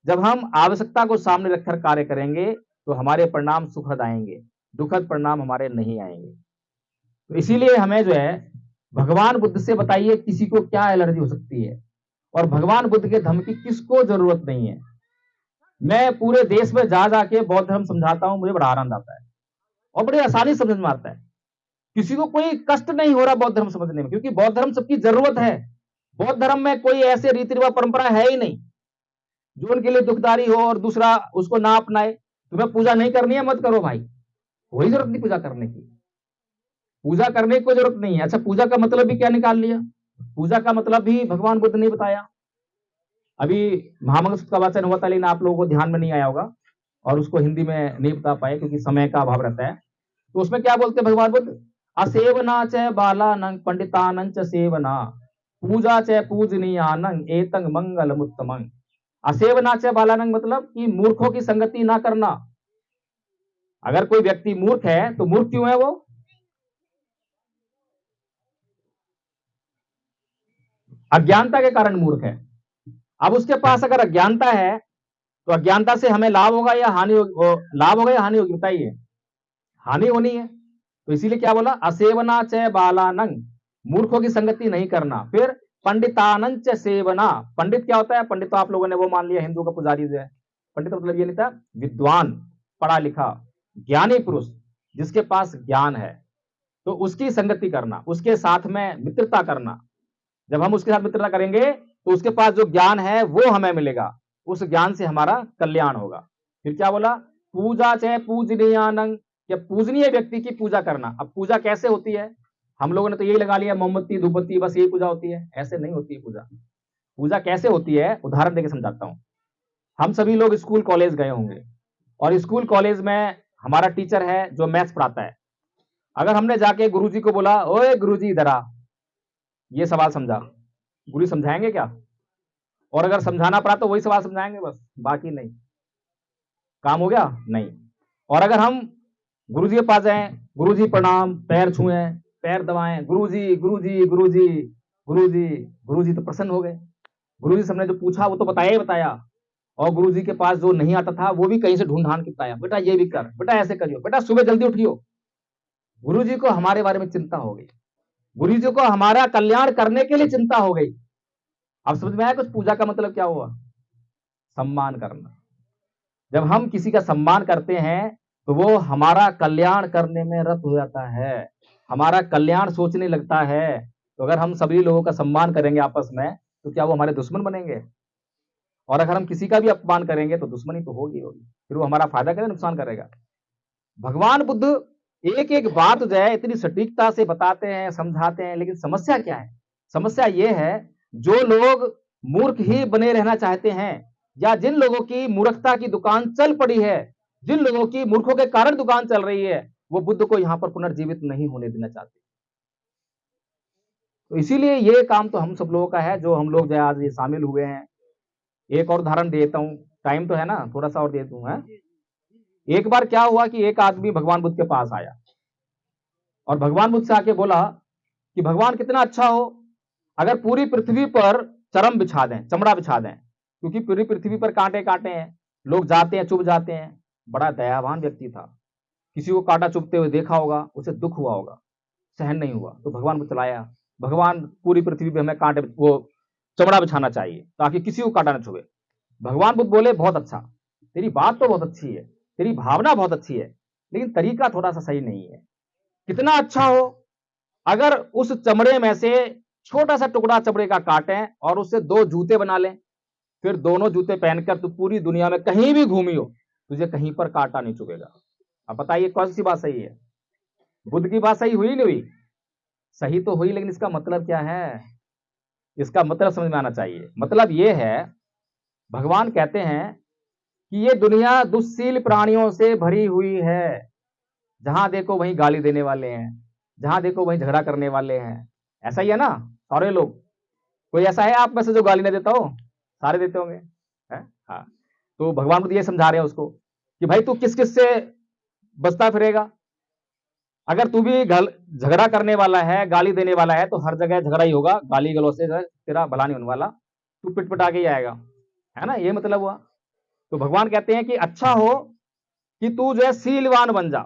जब हम आवश्यकता को सामने रखकर कार्य करेंगे तो हमारे परिणाम सुखद आएंगे, दुखद परिणाम हमारे नहीं आएंगे। तो इसीलिए हमें जो है भगवान बुद्ध से बताइए किसी को क्या एलर्जी हो सकती है, और भगवान बुद्ध के धर्म की किसको जरूरत नहीं है। मैं पूरे देश में जा जाके बौद्ध धर्म समझाता हूं, मुझे बड़ा आनंद आता है और बड़ी आसानी समझ में आता है। किसी को कोई कष्ट नहीं हो रहा बौद्ध धर्म समझने में, क्योंकि बौद्ध धर्म सबकी जरूरत है। बौद्ध धर्म में कोई ऐसे रीति रिवाज परंपरा है ही नहीं जो उनके लिए दुखदारी हो और दूसरा उसको ना अपनाए। तुम्हें पूजा नहीं करनी है, मत करो भाई, कोई जरूरत नहीं पूजा करने की। पूजा करने की कोई जरूरत नहीं है। अच्छा, पूजा का मतलब भी क्या निकाल लिया? पूजा का मतलब भी भगवान बुद्ध ने बताया। अभी महामंगल सूत्र का वाचन हुआ था, लेकिन आप लोगों को ध्यान में नहीं आया होगा और उसको हिंदी में नहीं बता पाए क्योंकि समय का अभाव रहता है। तो उसमें क्या बोलते हैं भगवान बुद्ध? असेवना च बालानंग पंडितानंग च सेवना पूजा च पूजनीयानंग एतंग मंगलम उत्तमंग। असेवना च बालानंग मतलब कि मूर्खों की संगति ना करना। अगर कोई व्यक्ति मूर्ख है तो मूर्ख क्यों है? वो अज्ञानता के कारण मूर्ख है। अब उसके पास अगर अज्ञानता है तो अज्ञानता से हमें लाभ होगा या हानि होगी? लाभ होगा या हानि होगी? बताइए। हानि होनी है। तो इसीलिए क्या बोला? असेवना च बालानंग, मूर्खों की संगति नहीं करना। फिर पंडितानंद च सेवना। पंडित क्या होता है? पंडित तो आप लोगों ने वो मान लिया हिंदू का पुजारी जो है। पंडित मतलब ये नहीं था, विद्वान, पढ़ा लिखा, ज्ञानी पुरुष जिसके पास ज्ञान है, तो उसकी संगति करना, उसके साथ में मित्रता करना। जब हम उसके साथ मित्रता करेंगे तो उसके पास जो ज्ञान है वो हमें मिलेगा, उस ज्ञान से हमारा कल्याण होगा। फिर क्या बोला? पूजा चाहे पूजनीयानंग, या पूजनीय व्यक्ति की पूजा करना। अब पूजा कैसे होती है? हम लोगों ने तो यही लगा लिया मोमबत्ती धूपबत्ती, बस यही पूजा होती है। ऐसे नहीं होती है पूजा। पूजा कैसे होती है उदाहरण देके समझाता हूं। हम सभी लोग स्कूल कॉलेज गए होंगे और स्कूल कॉलेज में हमारा टीचर है जो मैथ्स पढ़ाता है। अगर हमने जाके गुरुजी को बोला, ओए गुरुजी इधर आ, ये सवाल समझा, गुरु समझाएंगे क्या? और अगर समझाना पड़ा तो वही सवाल समझाएंगे बस, बाकी नहीं। काम हो गया? नहीं। और अगर हम गुरुजी के पास जाएं, गुरुजी प्रणाम, पैर छुएं, पैर दबाएं, गुरुजी गुरुजी गुरुजी गुरुजी, गुरुजी तो प्रसन्न हो गए। गुरुजी से हमने जो पूछा वो तो बताया ही बताया, और गुरुजी के पास जो नहीं आता था वो भी कहीं से ढूंढ ढांड के बताया, बेटा ये भी कर, बेटा ऐसे करियो, बेटा सुबह जल्दी उठियो। गुरुजी को हमारे बारे में चिंता हो गई, गुरुजी को हमारा कल्याण करने के लिए चिंता हो गई। अब समझ में आया कुछ पूजा का मतलब क्या हुआ? सम्मान करना। जब हम किसी का सम्मान करते हैं तो वो हमारा कल्याण करने में रत हो जाता है, हमारा कल्याण सोचने लगता है। तो अगर हम सभी लोगों का सम्मान करेंगे आपस में तो क्या वो हमारे दुश्मन बनेंगे? और अगर हम किसी का भी अपमान करेंगे तो दुश्मनी तो होगी होगी, फिर वो हमारा फायदा करेगा नुकसान करेगा? भगवान बुद्ध एक एक बात जो है इतनी सटीकता से बताते हैं, समझाते हैं, लेकिन समस्या क्या है? समस्या ये है, जो लोग मूर्ख ही बने रहना चाहते हैं, या जिन लोगों की मूर्खता की दुकान चल पड़ी है, जिन लोगों की मूर्खों के कारण दुकान चल रही है, वो बुद्ध को यहां पर पुनर्जीवित नहीं होने देना चाहते। तो इसीलिए ये काम तो हम सब लोगों का है जो हम लोग जो आज ये शामिल हुए हैं। एक और उदाहरण देता हूं, टाइम तो है ना, थोड़ा सा और दे दूं है। एक बार क्या हुआ कि एक आदमी भगवान बुद्ध के पास आया और भगवान बुद्ध से आके बोला कि भगवान कितना अच्छा हो अगर पूरी पृथ्वी पर चरम बिछा दें, चमड़ा बिछा दें, क्योंकि पूरी पृथ्वी पर कांटे कांटे हैं, लोग जाते हैं चुभ जाते हैं। बड़ा दयावान व्यक्ति था, किसी को कांटा चुभते हुए देखा होगा, उसे दुख हुआ होगा, सहन नहीं हुआ, तो भगवान को चलाया, भगवान पूरी पृथ्वी पे हमें कांटे वो चमड़ा बिछाना चाहिए ताकि किसी को कांटा न छुए। भगवान बुद्ध बोले बहुत अच्छा, तेरी बात तो बहुत अच्छी है, तेरी भावना बहुत अच्छी है, लेकिन तरीका थोड़ा सा सही नहीं है। कितना अच्छा हो अगर उस चमड़े में से छोटा सा टुकड़ा चमड़े का काटें और उससे दो जूते बना लें, फिर दोनों जूते पहनकर तू पूरी दुनिया में कहीं भी घूमियो, तुझे कहीं पर कांटा नहीं चुभेगा। अब बताइए कौन सी बात सही है? बुद्ध की बात सही हुई नहीं हुई? सही तो हुई, लेकिन इसका मतलब क्या है? इसका मतलब समझ में आना चाहिए। मतलब यह है, भगवान कहते हैं कि ये दुनिया दुष्शील प्राणियों से भरी हुई है, जहां देखो वहीं गाली देने वाले हैं, जहां देखो वहीं झगड़ा करने वाले हैं। ऐसा ही है ना सारे लोग? कोई ऐसा है आप में से जो गाली नहीं देता हो? सारे देते होंगे, है? हाँ। तो भगवान बुद्ध ये समझा रहे हैं उसको कि भाई तू किस किस से बचता फिरेगा। अगर तू भी झगड़ा करने वाला है, गाली देने वाला है, तो हर जगह झगड़ा ही होगा, गाली गलौज से तेरा भला नहीं होने वाला, तू पिटपिटा के ही आएगा, है ना, ये मतलब हुआ। तो भगवान कहते हैं कि अच्छा हो कि तू जो है सीलवान बन जा।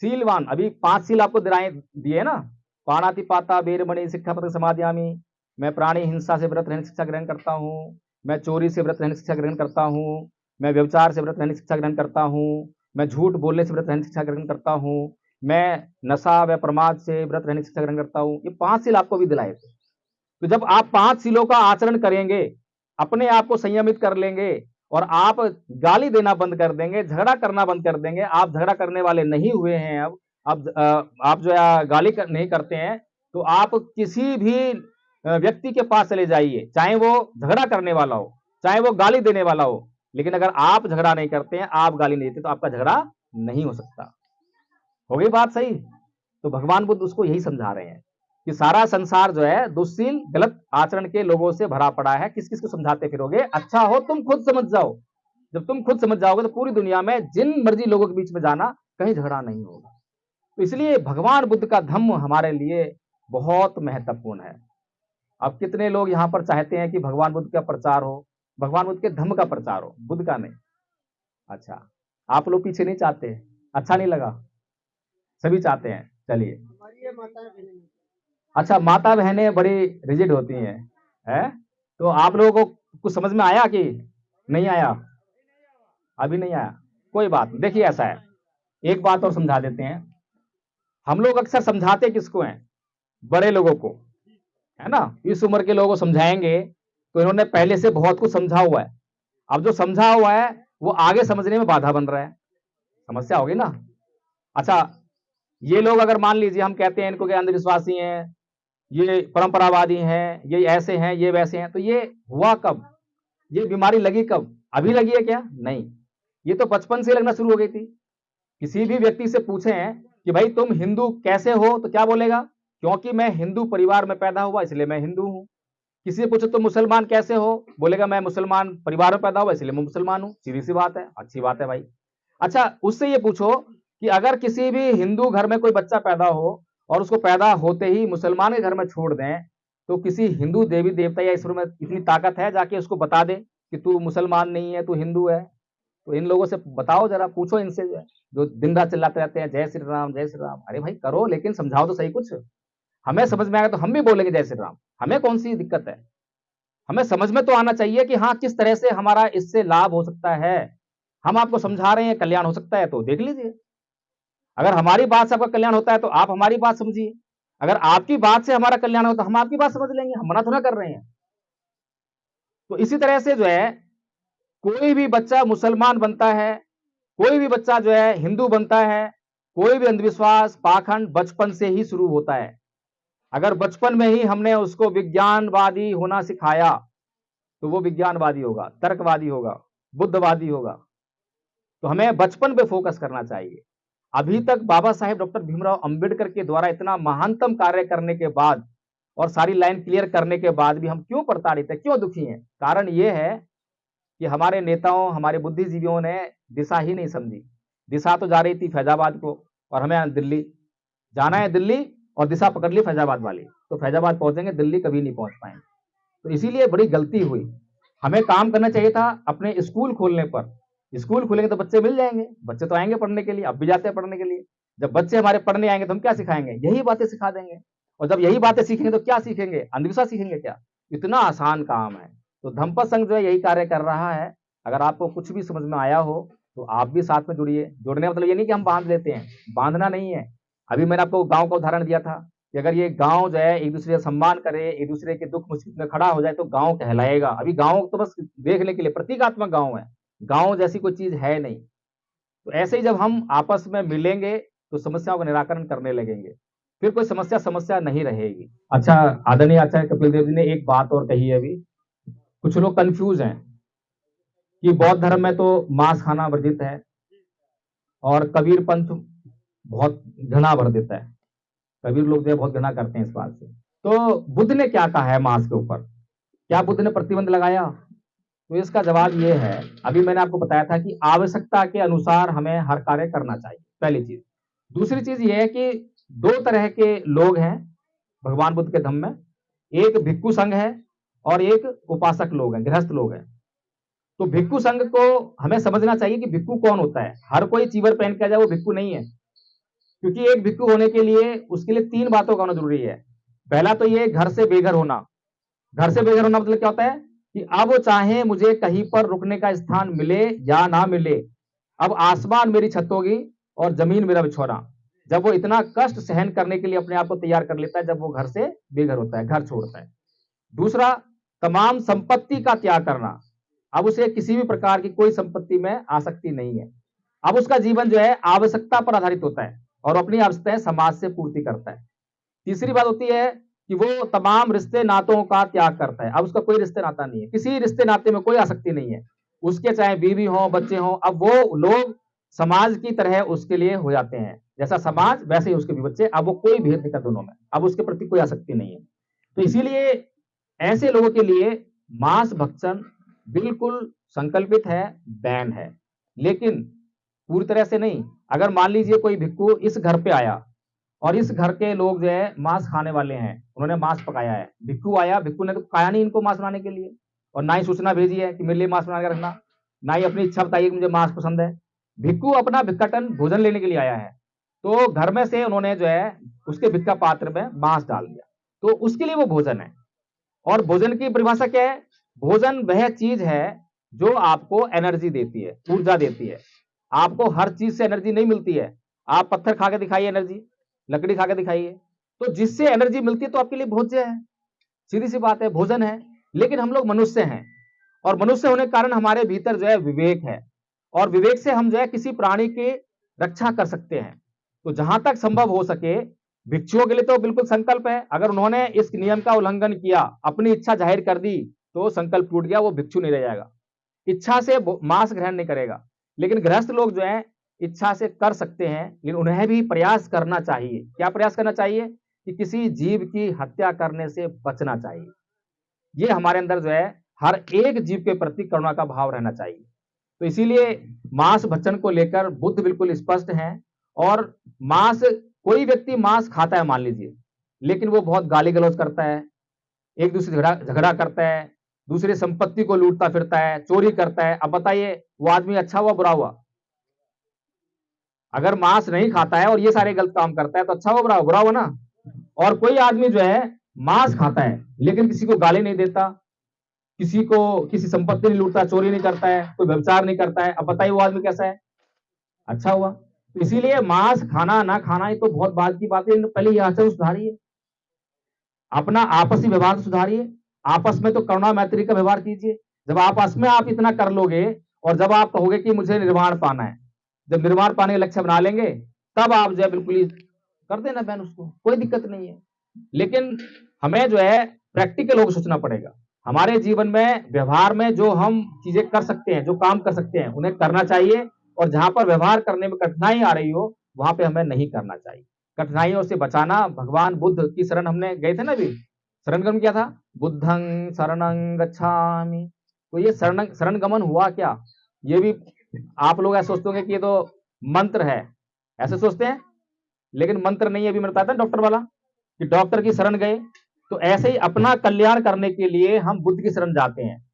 सीलवान, अभी 5 सील आपको दिए ना, पाणातिपाता बेरमणि शिक्षापत्र समादियामी, मैं प्राणी हिंसा से व्रत रहने शिक्षा ग्रहण करता हूँ, मैं चोरी से व्रत रहने शिक्षा ग्रहण करता हूँ, मैं व्यभिचार से व्रत रहने शिक्षा ग्रहण करता हूँ, मैं झूठ बोलने से व्रत रहने शिक्षा ग्रहण करता हूँ, मैं नशा व प्रमाद से व्रत रहने शिक्षा ग्रहण करता हूँ। ये 5 सील आपको भी दिलाए थे। तो जब आप 5 सीलों का आचरण करेंगे, अपने आप को संयमित कर लेंगे और आप गाली देना बंद कर देंगे, झगड़ा करना बंद कर देंगे, आप झगड़ा करने वाले नहीं हुए हैं, अब आप जो है गाली नहीं करते हैं, तो आप किसी भी व्यक्ति के पास चले जाइए, चाहे वो झगड़ा करने वाला हो, चाहे वो गाली देने वाला हो, लेकिन अगर आप झगड़ा नहीं करते हैं, आप गाली नहीं देते, तो आपका झगड़ा नहीं हो सकता। हो गई बात सही? तो भगवान बुद्ध उसको यही समझा रहे हैं कि सारा संसार जो है दुश्शील गलत आचरण के लोगों से भरा पड़ा है। किस किस को समझाते फिरोगे? अच्छा हो तुम खुद समझ जाओ। जब तुम खुद समझ जाओगे तो पूरी दुनिया में जिन मर्जी लोगों के बीच में जाना, कहीं झगड़ा नहीं होगा। तो इसलिए भगवान बुद्ध का धम्म हमारे लिए बहुत महत्वपूर्ण है। अब कितने लोग यहाँ पर चाहते हैं कि भगवान बुद्ध का प्रचार हो, भगवान बुद्ध के धम्म का प्रचार हो, बुद्ध का नहीं। अच्छा, आप लोग पीछे नहीं चाहते? अच्छा नहीं लगा? सभी चाहते हैं। चलिए, अच्छा, माता बहनें बड़ी रिजिड होती हैं, तो आप लोगों को कुछ समझ में आया कि नहीं आया? अभी नहीं आया, कोई बात नहीं। देखिए ऐसा है, एक बात और समझा देते हैं। हम लोग अक्सर समझाते किसको हैं? बड़े लोगों को, है ना। इस उम्र के लोगों को समझाएंगे तो इन्होंने पहले से बहुत कुछ समझा हुआ है। अब जो समझा हुआ है वो आगे समझने में बाधा बन रहा है, समस्या होगी ना। अच्छा, ये लोग अगर मान लीजिए हम कहते हैं इनको कि अंधविश्वासी हैं, ये परंपरावादी हैं, ये ऐसे हैं, ये वैसे हैं, तो ये हुआ कब? ये बीमारी लगी कब? अभी लगी है क्या? नहीं, ये तो बचपन से लगना शुरू हो गई थी। किसी भी व्यक्ति से पूछें कि भाई तुम हिंदू कैसे हो, तो क्या बोलेगा? क्योंकि मैं हिंदू परिवार में पैदा हुआ इसलिए मैं हिंदू हूं। किसी से पूछो तुम मुसलमान कैसे हो, बोलेगा मैं मुसलमान परिवार में पैदा हुआ इसलिए मैं मुसलमान हूं। सीधी सी बात है, अच्छी बात है भाई। अच्छा, उससे ये पूछो कि अगर किसी भी हिंदू घर में कोई बच्चा पैदा हो और उसको पैदा होते ही मुसलमान के घर में छोड़ दें, तो किसी हिंदू देवी देवता या ईश्वर में इतनी ताकत है जाके उसको बता दे कि तू मुसलमान नहीं है, तू हिंदू है? तो इन लोगों से बताओ, जरा पूछो इनसे, जो दिन रात चिल्लाते रहते हैं जय श्री राम जय श्री राम। अरे भाई करो, लेकिन समझाओ तो सही कुछ। हमें समझ में आएगा तो हम भी बोलेंगे जय श्री राम, हमें कौन सी दिक्कत है। हमें समझ में तो आना चाहिए कि हाँ किस तरह से हमारा इससे लाभ हो सकता है। हम आपको समझा रहे हैं, कल्याण हो सकता है तो देख लीजिए। अगर हमारी बात से आपका कल्याण होता है तो आप हमारी बात समझिए। अगर आपकी बात से हमारा कल्याण हो तो हम आपकी बात समझ लेंगे, हम मना थोड़ा कर रहे हैं। तो इसी तरह से जो है, कोई भी बच्चा मुसलमान बनता है, कोई भी बच्चा जो है हिंदू बनता है, कोई भी अंधविश्वास पाखंड बचपन से ही शुरू होता है। अगर बचपन में ही हमने उसको विज्ञानवादी होना सिखाया तो वो विज्ञानवादी होगा, तर्कवादी होगा, बुद्धवादी होगा। तो हमें बचपन पे फोकस करना चाहिए। अभी तक बाबा साहेब डॉक्टर भीमराव अंबेडकर के द्वारा इतना महानतम कार्य करने के बाद और सारी लाइन क्लियर करने के बाद भी हम क्यों प्रताड़ित है, क्यों दुखी हैं? कारण यह है कि हमारे नेताओं, हमारे बुद्धिजीवियों ने दिशा ही नहीं समझी। दिशा तो जा रही थी फैजाबाद को, और हमें दिल्ली जाना है, दिल्ली, और दिशा पकड़ ली फैजाबाद वाली, तो फैजाबाद पहुंचेंगे, दिल्ली कभी नहीं पहुंच पाएंगे। तो इसीलिए बड़ी गलती हुई। हमें काम करना चाहिए था अपने स्कूल खोलने पर। स्कूल खुलेंगे तो बच्चे मिल जाएंगे, बच्चे तो आएंगे पढ़ने के लिए, अब भी जाते हैं पढ़ने के लिए। जब बच्चे हमारे पढ़ने आएंगे तो हम क्या सिखाएंगे? यही बातें सिखा देंगे। और जब यही बातें सीखेंगे तो क्या सीखेंगे? अंधविश्वास सीखेंगे क्या? इतना आसान काम है। तो धम्मपद संघ जो है यही कार्य कर रहा है। अगर आपको कुछ भी समझ में आया हो तो आप भी साथ में जुड़िए। जुड़ने का मतलब ये नहीं कि हम बांध लेते हैं, बांधना नहीं है। अभी मैंने आपको गांव का उदाहरण दिया था कि अगर ये गांव जो है एक दूसरे का सम्मान करे, एक दूसरे के दुख मुसीबत में खड़ा हो जाए तो गांव कहलाएगा। अभी गांव तो बस देखने के लिए प्रतीकात्मक गांव है, गांव जैसी कोई चीज है नहीं। तो ऐसे ही जब हम आपस में मिलेंगे तो समस्याओं का निराकरण करने लगेंगे, फिर कोई समस्या समस्या नहीं रहेगी। अच्छा, आदरणीय आचार्य कपिल देव जी ने एक बात और कही है अभी। कुछ लोग कंफ्यूज हैं कि बौद्ध धर्म में तो मांस खाना वर्जित है और कबीर पंथ बहुत घृणा भर देता है। कबीर लोग जो है बहुत घृणा करते हैं इस बात से। तो बुद्ध ने क्या कहा है मांस के ऊपर? क्या बुद्ध ने प्रतिबंध लगाया? तो इसका जवाब ये है, अभी मैंने आपको बताया था कि आवश्यकता के अनुसार हमें हर कार्य करना चाहिए, पहली चीज। दूसरी चीज ये है कि दो तरह के लोग हैं भगवान बुद्ध के धम्म में, एक भिक्षु संघ है और एक उपासक लोग हैं, गृहस्थ लोग हैं। तो भिक्षु संघ को हमें समझना चाहिए कि भिक्षु कौन होता है। हर कोई चीवर पहन के आ जाए वो भिक्षु नहीं है, क्योंकि एक भिक्षु होने के लिए उसके लिए तीन बातों का होना जरूरी है। पहला तो ये घर से बेघर होना। घर से बेघर होना मतलब क्या होता है कि अब चाहे मुझे कहीं पर रुकने का स्थान मिले या ना मिले, अब आसमान मेरी छत होगी और जमीन मेरा बिछौना। जब वो इतना कष्ट सहन करने के लिए अपने आप को तैयार कर लेता है, जब वो घर से बेघर होता है, घर छोड़ता है। दूसरा, तमाम संपत्ति का त्याग करना। अब उसे किसी भी प्रकार की कोई संपत्ति में आसक्ति नहीं है। अब उसका जीवन जो है आवश्यकता पर आधारित होता है और अपनी आवश्यकताएं समाज से पूर्ति करता है। तीसरी बात होती है कि वो तमाम रिश्ते नातों का त्याग करता है। अब उसका कोई रिश्ते नाता नहीं है, किसी रिश्ते नाते में कोई आसक्ति नहीं है। उसके चाहे बीवी हो, बच्चे हो, अब वो लोग समाज की तरह उसके लिए हो जाते हैं। जैसा समाज वैसे ही उसके भी बच्चे। अब वो कोई भेद नहीं करता दोनों में, अब उसके प्रति कोई आसक्ति नहीं है। तो इसीलिए ऐसे लोगों के लिए मांस भक्षण बिल्कुल संकल्पित है, बैन है, लेकिन पूरी तरह से नहीं। अगर मान लीजिए कोई भिक्षु इस घर पे आया और इस घर के लोग जो है मांस खाने वाले हैं, उन्होंने मांस पकाया है, भिक्षु आया, भिक्षु ने तो पकाया नहीं इनको मांस बनाने के लिए, और ना ही सूचना भेजी है कि मेरे लिए मांस बना के रखना, ना ही अपनी इच्छा बताइए कि मुझे मांस पसंद है। भिक्षु अपना भिक्षाटन भोजन लेने के लिए आया है, तो घर में से उन्होंने जो है उसके भिक्षा पात्र में मांस डाल दिया, तो उसके लिए वो भोजन है। और भोजन की परिभाषा क्या है? भोजन वह चीज है जो आपको एनर्जी देती है, ऊर्जा देती है। आपको हर चीज से एनर्जी नहीं मिलती है। आप पत्थर खा के दिखाइए एनर्जी, लकड़ी खा के दिखाइए, तो जिससे एनर्जी मिलती है तो आपके लिए भोज्य है, सीधी सी बात है, भोजन है। लेकिन हम लोग मनुष्य हैं, और मनुष्य होने के कारण हमारे भीतर जो है विवेक है, और विवेक से हम जो है किसी प्राणी की रक्षा कर सकते हैं। तो जहां तक संभव हो सके, भिक्षुओं के लिए तो बिल्कुल संकल्प है, अगर उन्होंने इस नियम का उल्लंघन किया, अपनी इच्छा जाहिर कर दी, तो संकल्प टूट गया, वो भिक्षु नहीं रह जाएगा, इच्छा से मांस ग्रहण नहीं करेगा। लेकिन गृहस्थ लोग जो है इच्छा से कर सकते हैं, लेकिन उन्हें भी प्रयास करना चाहिए। क्या प्रयास करना चाहिए? कि किसी जीव की हत्या करने से बचना चाहिए। ये हमारे अंदर जो है हर एक जीव के प्रति करुणा का भाव रहना चाहिए। तो इसीलिए मांस भक्षण को लेकर बुद्ध बिल्कुल स्पष्ट हैं। और मांस, कोई व्यक्ति मांस खाता है मान लीजिए, लेकिन वो बहुत गाली गलौज करता है, एक दूसरे झगड़ा झगड़ा करता है, दूसरे संपत्ति को लूटता फिरता है, चोरी करता है। अब बताइए वो आदमी अच्छा हुआ बुरा हुआ? अगर मांस नहीं खाता है और ये सारे गलत काम करता है तो अच्छा हुआ बुरा हुआ? बुरा हुआ ना। और कोई आदमी जो है मांस खाता है लेकिन किसी को गाली नहीं देता, किसी को किसी संपत्ति नहीं लूटता, चोरी नहीं करता है, कोई व्यभिचार नहीं करता है, अब बताइए वो आदमी कैसा है? अच्छा हुआ। तो इसीलिए मांस खाना ना खाना ये तो बहुत बाद की बात है, पहले ये आचरण सुधारिए, अपना आपसी व्यवहार सुधारिए, आपस में तो करुणा मैत्री का व्यवहार कीजिए। जब आपस में आप इतना कर लोगे, और जब आप कहोगे कि मुझे निर्वाण पाना है, जब निर्वाण पाने का लक्ष्य बना लेंगे, तब आप जो है बिल्कुल ही कर देना बैन, उसको कोई दिक्कत नहीं है। लेकिन हमें जो है प्रैक्टिकल होकर सोचना पड़ेगा। हमारे जीवन में व्यवहार में जो हम चीजें कर सकते हैं, जो काम कर सकते हैं, उन्हें करना चाहिए, और जहां पर व्यवहार करने में कठिनाई आ रही हो वहां पे हमें नहीं करना चाहिए। कठिनाइयों से बचाना, भगवान बुद्ध की शरण हमने गए थे ना अभी, शरण गमन क्या था? बुद्धं शरणं गच्छामि। तो ये शरण गमन हुआ क्या? ये भी आप लोग ऐसे सोचते होंगे कि ये तो मंत्र है, ऐसे सोचते हैं, लेकिन मंत्र नहीं है। अभी मैंने बताया था डॉक्टर वाला कि डॉक्टर की शरण गए, तो ऐसे ही अपना कल्याण करने के लिए हम बुद्ध की शरण जाते हैं,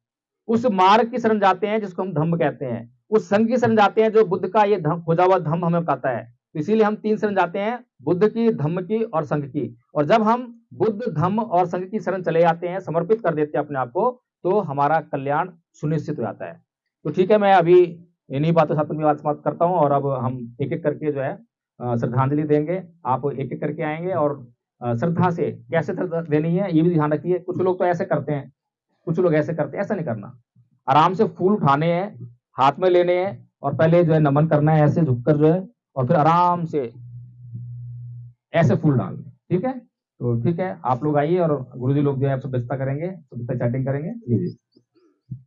उस मार्ग की शरण जाते हैं जिसको हम धम्म कहते हैं, उस संघ की शरण जाते हैं जो बुद्ध का ये खोजा हुआ धम्म हमें कहता है। तो इसीलिए हम तीन शरण जाते हैं, बुद्ध की, धम्म की और संघ की। और जब हम बुद्ध, धम्म और संघ की शरण चले जाते हैं, समर्पित कर देते हैं अपने आप को, तो हमारा कल्याण सुनिश्चित हो जाता है। तो ठीक है, मैं अभी इन्हीं बातों से अपनी बात समाप्त करता हूँ, और अब हम एक एक करके जो है श्रद्धांजलि देंगे। आप एक एक करके आएंगे, और श्रद्धा से कैसे श्रद्धा देनी है ये भी ध्यान रखिए। कुछ लोग तो ऐसे करते हैं, कुछ लोग ऐसे करते हैं, ऐसा नहीं करना। आराम से फूल उठाने हैं, हाथ में लेने हैं, और पहले जो है नमन करना है ऐसे झुककर जो है, और फिर आराम से ऐसे फूल डालने। ठीक है? तो ठीक है, आप लोग आइए, और गुरुजी लोग जो है सभ्यता करेंगे, सभ्यता चैटिंग करेंगे। जी जी।